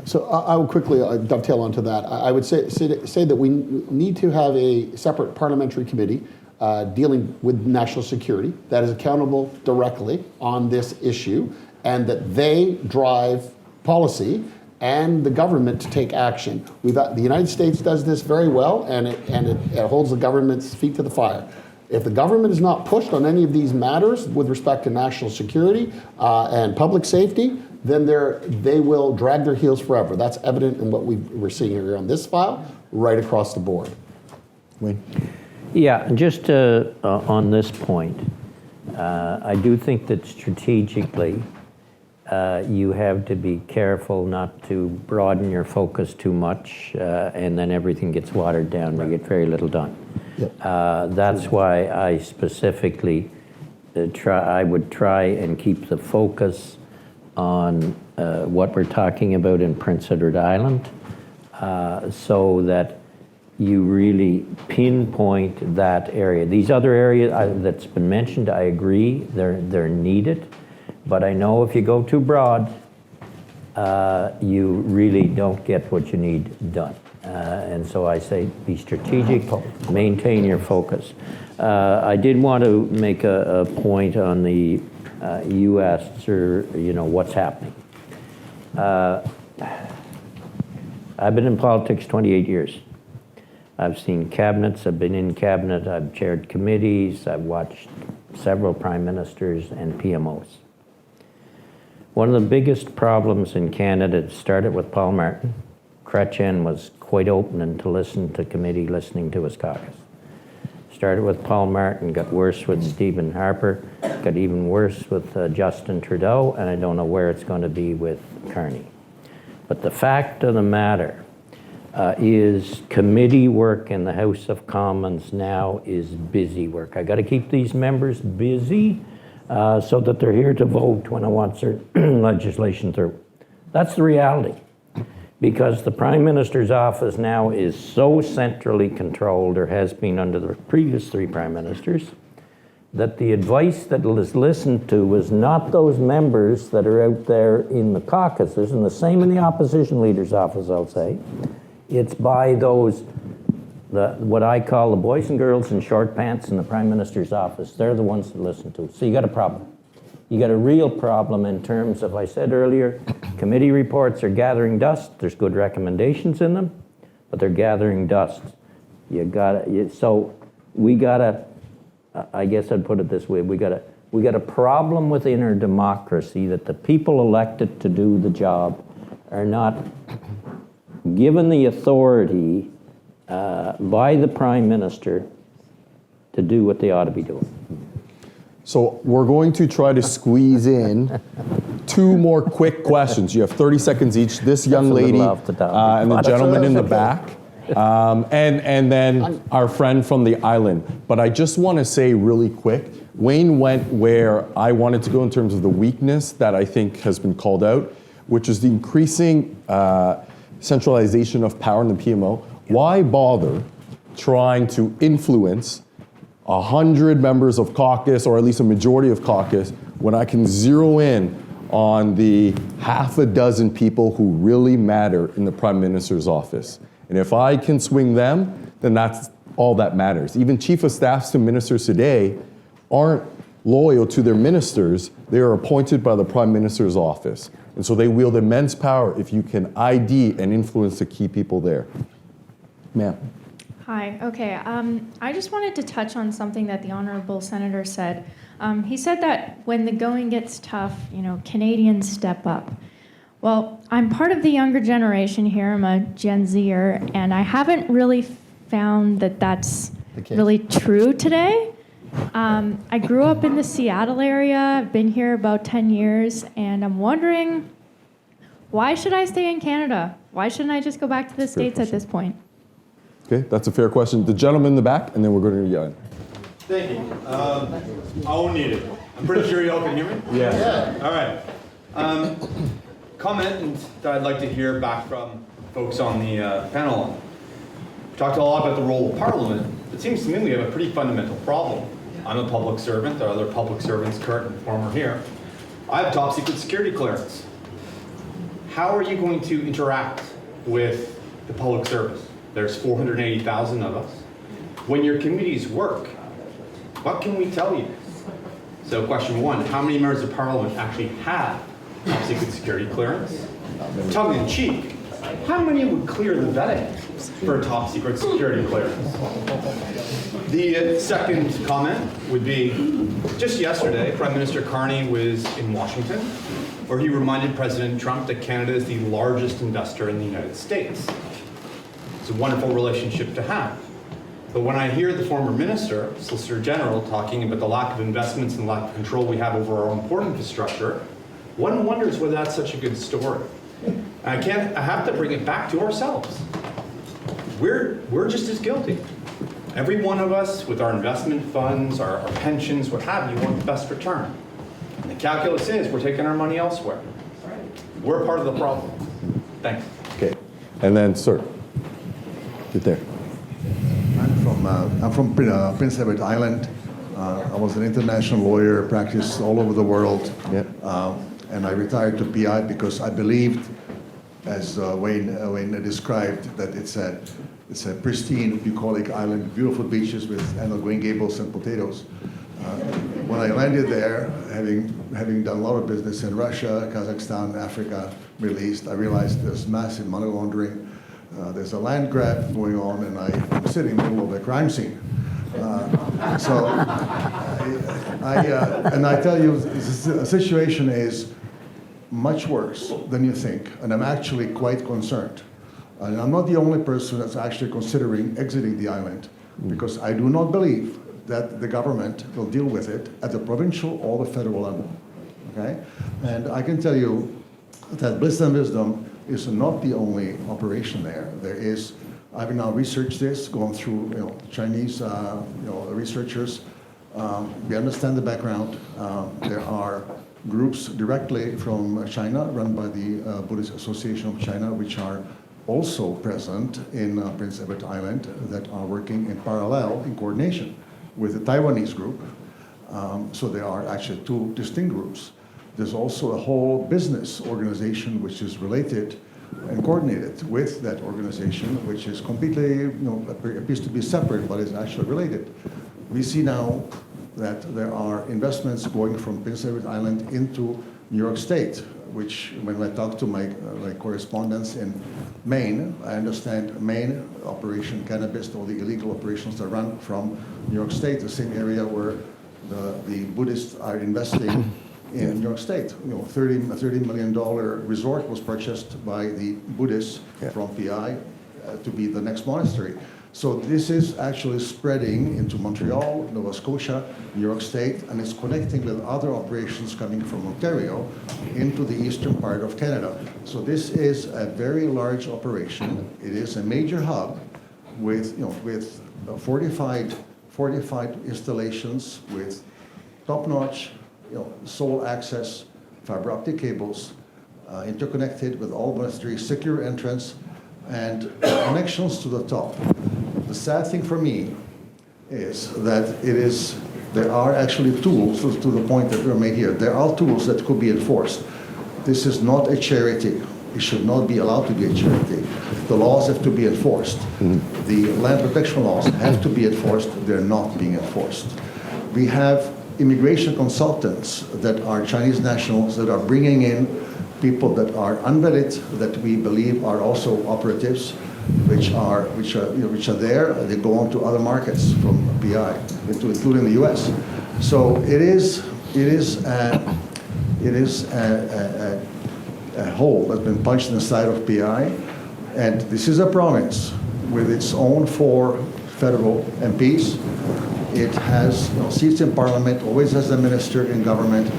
So I will quickly dovetail onto that. I would say that we need to have a separate parliamentary committee dealing with national security that is accountable directly on this issue, and that they drive policy and the government to take action. The United States does this very well, and it holds the government's feet to the fire. If the government is not pushed on any of these matters with respect to national security and public safety, then they will drag their heels forever. That's evident in what we're seeing here on this file, right across the board. Wayne? Yeah, just on this point, I do think that strategically you have to be careful not to broaden your focus too much, and then everything gets watered down. You get very little done. Yep. That's why I specifically I would try and keep the focus on what we're talking about in Prince Edward Island, so that you really pinpoint that area. These other areas that's been mentioned, I agree, they're needed, but I know if you go too broad, you really don't get what you need done. And so I say be strategic, maintain your focus. I did want to make a point on the, you asked, sir, what's happening. I've been in politics 28 years. I've seen cabinets, I've been in cabinet, I've chaired committees, I've watched several prime ministers and PMOs. One of the biggest problems in Canada, it started with Paul Martin. Chrétien was quite open and to listen to committee, listening to his caucus. Started with Paul Martin, got worse with Stephen Harper, got even worse with Justin Trudeau, and I don't know where it's going to be with Carney. But the fact of the matter, is committee work in the House of Commons now is busy work. I got to keep these members busy so that they're here to vote when I want certain legislation through. That's the reality. Because the Prime Minister's office now is so centrally controlled, or has been under the previous 3 Prime Ministers, that the advice that is listened to is not those members that are out there in the caucuses, and the same in the opposition leader's office, I'll say. It's by those, what I call the boys and girls in short pants in the Prime Minister's office. They're the ones that listen to it. So you got a problem. You got a real problem in terms of, I said earlier, committee reports are gathering dust. There's good recommendations in them, but they're gathering dust. So we gotta, I guess I'd put it this way, we got a problem within our democracy that the people elected to do the job are not given the authority by the Prime Minister to do what they ought to be doing. So we're going to try to squeeze in 2 more quick questions. You have 30 seconds each. This young lady and the gentleman in the back, and then our friend from the island. But I just want to say really quick, Wayne went where I wanted to go in terms of the weakness that I think has been called out, which is the increasing centralization of power in the PMO. Why bother trying to influence 100 members of caucus, or at least a majority of caucus, when I can zero in on the half a dozen people who really matter in the Prime Minister's office? And if I can swing them, then that's all that matters. Even chief of staffs to ministers today aren't loyal to their ministers. They are appointed by the Prime Minister's office. And so they wield immense power if you can ID and influence the key people there. Ma'am. Hi, okay. I just wanted to touch on something that the Honourable Senator said. He said that when the going gets tough, Canadians step up. Well, I'm part of the younger generation here. I'm a Gen Zer, and I haven't really found that that's really true today. I grew up in the Seattle area. I've been here about 10 years, and I'm wondering, why should I stay in Canada? Why shouldn't I just go back to the States at this point? Okay, that's a fair question. The gentleman in the back, and then we're going to go in. Thank you. I won't need it. I'm pretty sure you all can hear me? Yeah. All right. Comment that I'd like to hear back from folks on the panel. We talked a lot about the role of Parliament. It seems to me we have a pretty fundamental problem. I'm a public servant. There are other public servants, current and former here. I have top secret security clearance. How are you going to interact with the public service? There's 480,000 of us. When your committees work, what can we tell you? So question 1, how many members of Parliament actually have top secret security clearance? Tongue in cheek, how many would clear the vetting for a top secret security clearance? The second comment would be, just yesterday, Prime Minister Carney was in Washington, where he reminded President Trump that Canada is the largest investor in the United States. It's a wonderful relationship to have. But when I hear the former minister, Solicitor General, talking about the lack of investments and lack of control we have over our own port infrastructure, one wonders whether that's such a good story. I have to bring it back to ourselves. We're just as guilty. Every one of us, with our investment funds, our pensions, what have you, want the best return. And the calculus is we're taking our money elsewhere. We're part of the problem. Thanks. Okay, and then sir. Get there. I'm from Prince Edward Island. I was an international lawyer, practiced all over the world, and I retired to PI because I believed, as Wayne described, that it's a pristine, bucolic island, beautiful beaches with Green Gables and potatoes. When I landed there, having done a lot of business in Russia, Kazakhstan, Africa, Middle East, I realized there's massive money laundering. There's a land grab going on, and I'm sitting in the middle of a crime scene. And I tell you, the situation is much worse than you think, and I'm actually quite concerned. And I'm not the only person that's actually considering exiting the island, because I do not believe that the government will deal with it at the provincial or the federal level. Okay? And I can tell you that bliss and wisdom is not the only operation there. There is, I've now researched this, gone through Chinese researchers. We understand the background. There are groups directly from China, run by the Buddhist Association of China, which are also present in Prince Edward Island, that are working in parallel, in coordination with the Taiwanese group. So there are actually two distinct groups. There's also a whole business organization which is related and coordinated with that organization, which is completely, appears to be separate, but is actually related. We see now that there are investments going from Prince Edward Island into New York State, which, when I talk to my correspondents in Maine, I understand Maine operation cannabis, all the illegal operations that run from New York State, the same area where the Buddhists are investing in New York State. $30 million resort was purchased by the Buddhists from PEI to be the next monastery. So this is actually spreading into Montreal, Nova Scotia, New York State, and it's connecting with other operations coming from Ontario into the eastern part of Canada. So this is a very large operation. It is a major hub with 45 installations with top-notch sole access fiber optic cables, interconnected with all monasteries, secure entrance, and connections to the top. The sad thing for me is that there are actually tools, to the point that were made here, there are tools that could be enforced. This is not a charity. It should not be allowed to be a charity. The laws have to be enforced. The land protection laws have to be enforced. They're not being enforced. We have immigration consultants that are Chinese nationals that are bringing in people that are unvetted, that we believe are also operatives, which are there. They go on to other markets from PEI, including the U.S. So it is a hole that's been punched in the side of PEI, and this is a province with its own 4 federal MPs. It has seats in parliament, always has a minister in government.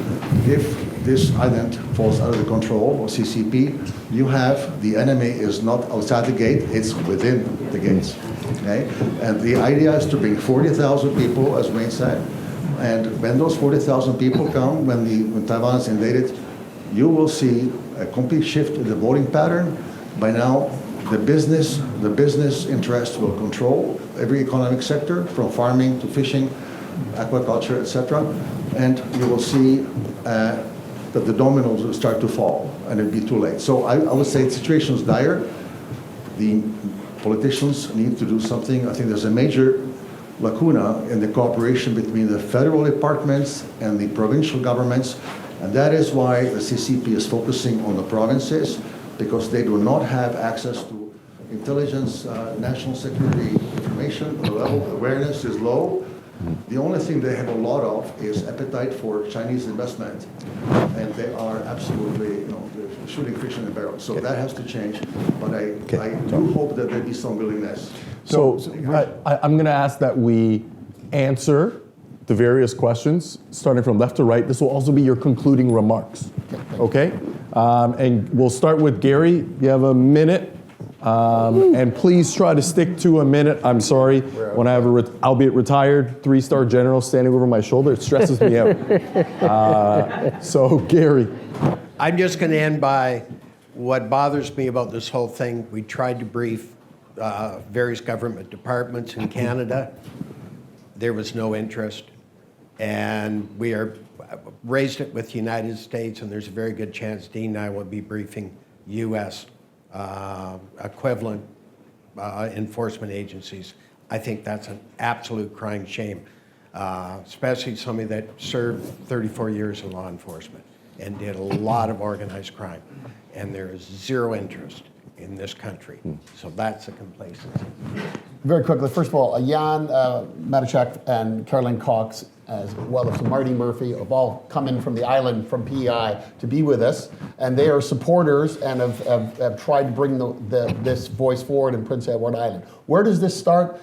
If this island falls out of the control of CCP, you have the enemy is not outside the gate, it's within the gates. Okay? And the idea is to bring 40,000 people, as Wayne said. And when those 40,000 people come, when Taiwan is invaded, you will see a complete shift in the voting pattern. By now, the business interest will control every economic sector, from farming to fishing, aquaculture, etc. And you will see that the dominoes will start to fall, and it'll be too late. So I would say the situation is dire. The politicians need to do something. I think there's a major lacuna in the cooperation between the federal departments and the provincial governments, and that is why the CCP is focusing on the provinces, because they do not have access to intelligence, national security information. The level of awareness is low. The only thing they have a lot of is appetite for Chinese investment, and they are absolutely, they're shooting fish in a barrel. So that has to change, but I do hope that there be some willingness. So I'm going to ask that we answer the various questions, starting from left to right. This will also be your concluding remarks, okay? And we'll start with Garry. You have a minute. And please try to stick to a minute. I'm sorry, when I have albeit retired, 3-star general standing over my shoulder, it stresses me out. So Garry. I'm just going to end by what bothers me about this whole thing. We tried to brief various government departments in Canada. There was no interest. And we raised it with the United States, and there's a very good chance Dean and I will be briefing U.S. Equivalent enforcement agencies. I think that's an absolute crying shame, especially somebody that served 34 years in law enforcement and did a lot of organized crime. And there is zero interest in this country. So that's a complacency. Very quickly, first of all, Jan Matichak and Caroline Cox, as well as Marty Murphy, have all come in from the island, from PEI, to be with us. And they are supporters and have tried to bring this voice forward in Prince Edward Island. Where does this start?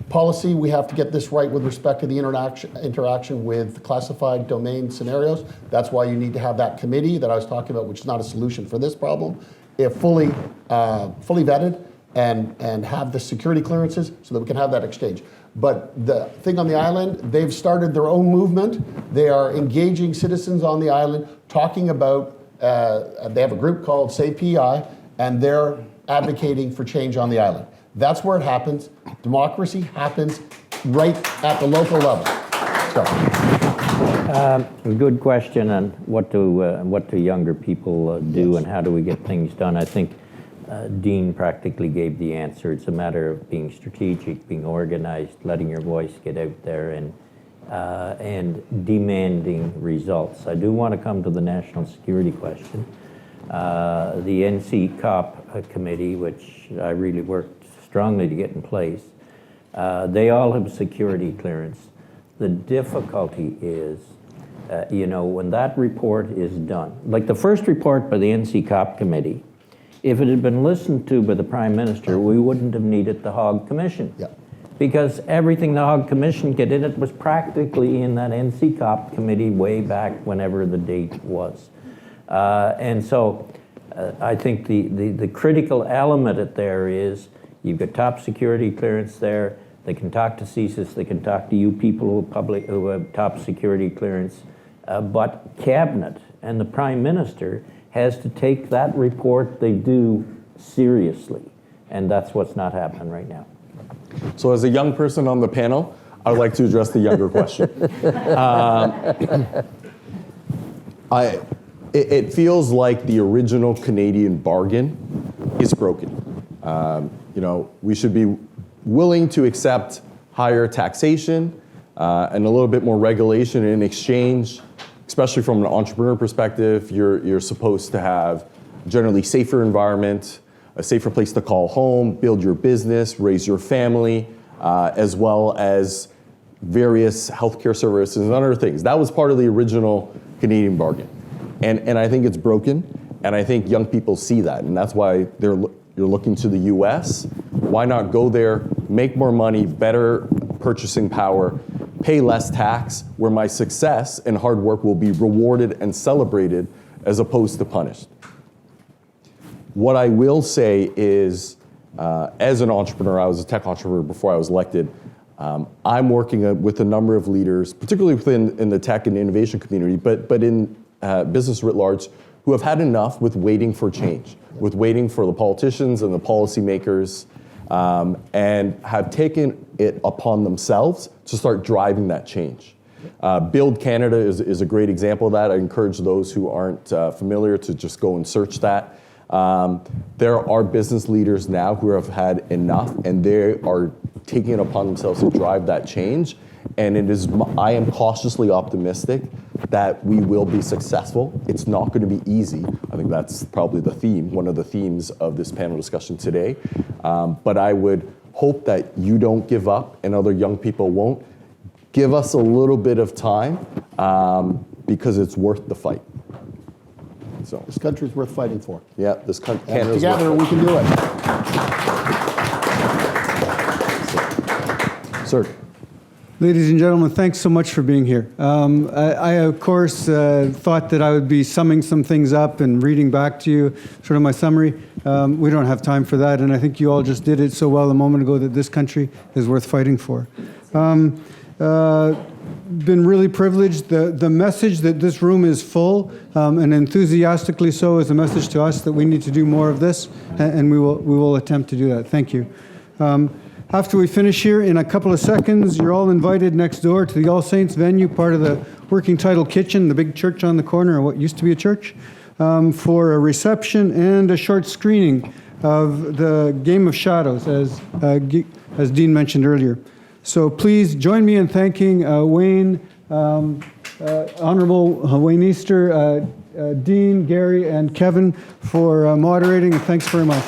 Policy, we have to get this right with respect to the interaction with classified domain scenarios. That's why you need to have that committee that I was talking about, which is not a solution for this problem. fully vetted and have the security clearances so that we can have that exchange. But the thing on the island, they've started their own movement. They are engaging citizens on the island, talking about, they have a group called Say PEI, and they're advocating for change on the island. That's where it happens. Democracy happens right at the local level. Good question on what do younger people do and how do we get things done. I think Dean practically gave the answer. It's a matter of being strategic, being organized, letting your voice get out there, and demanding results. I do want to come to the national security question. The NC COP committee, which I really worked strongly to get in place, they all have security clearance. The difficulty is, when that report is done, like the first report by the NC COP committee, if it had been listened to by the Prime Minister, we wouldn't have needed the Hague Commission. Yeah. Because everything the Hague Commission did in it was practically in that NC COP committee way back whenever the date was. And so I think the critical element there is you've got top security clearance there. They can talk to CSIS. They can talk to you people who have top security clearance. But Cabinet and the Prime Minister has to take that report they do seriously. And that's what's not happening right now. So as a young person on the panel, I would like to address the younger question. It feels like the original Canadian bargain is broken. We should be willing to accept higher taxation and a little bit more regulation in exchange. Especially from an entrepreneur perspective, you're supposed to have a generally safer environment, a safer place to call home, build your business, raise your family, as well as various healthcare services and other things. That was part of the original Canadian bargain. And I think it's broken, and I think young people see that, and that's why you're looking to the US. Why not go there, make more money, better purchasing power, pay less tax, where my success and hard work will be rewarded and celebrated as opposed to punished. What I will say is, as an entrepreneur, I was a tech entrepreneur before I was elected, I'm working with a number of leaders, particularly in the tech and innovation community, but in business writ large, who have had enough with waiting for change, with waiting for the politicians and the policymakers, and have taken it upon themselves to start driving that change. Build Canada is a great example of that. I encourage those who aren't familiar to just go and search that. There are business leaders now who have had enough, and they are taking it upon themselves to drive that change. And I am cautiously optimistic that we will be successful. It's not going to be easy. I think that's probably the theme, one of the themes of this panel discussion today. But I would hope that you don't give up and other young people won't. Give us a little bit of time because it's worth the fight. So this country is worth fighting for. Yeah, this country. Canada's together we can do it. Sir. Ladies and gentlemen, thanks so much for being here. I of course, thought that I would be summing some things up and reading back to you sort of my summary. We don't have time for that, and I think you all just did it so well a moment ago that this country is worth fighting for. Been really privileged. The message that this room is full, and enthusiastically so, is a message to us that we need to do more of this, and we will attempt to do that. Thank you. After we finish here, in a couple of seconds, you're all invited next door to the All Saints venue, part of the Working Title Kitchen, the big church on the corner of what used to be a church, for a reception and a short screening of the Game of Shadows, as Dean mentioned earlier. So please join me in thanking Wayne, Honorable Wayne Easter, Dean, Gary, and Kevin for moderating, and thanks very much.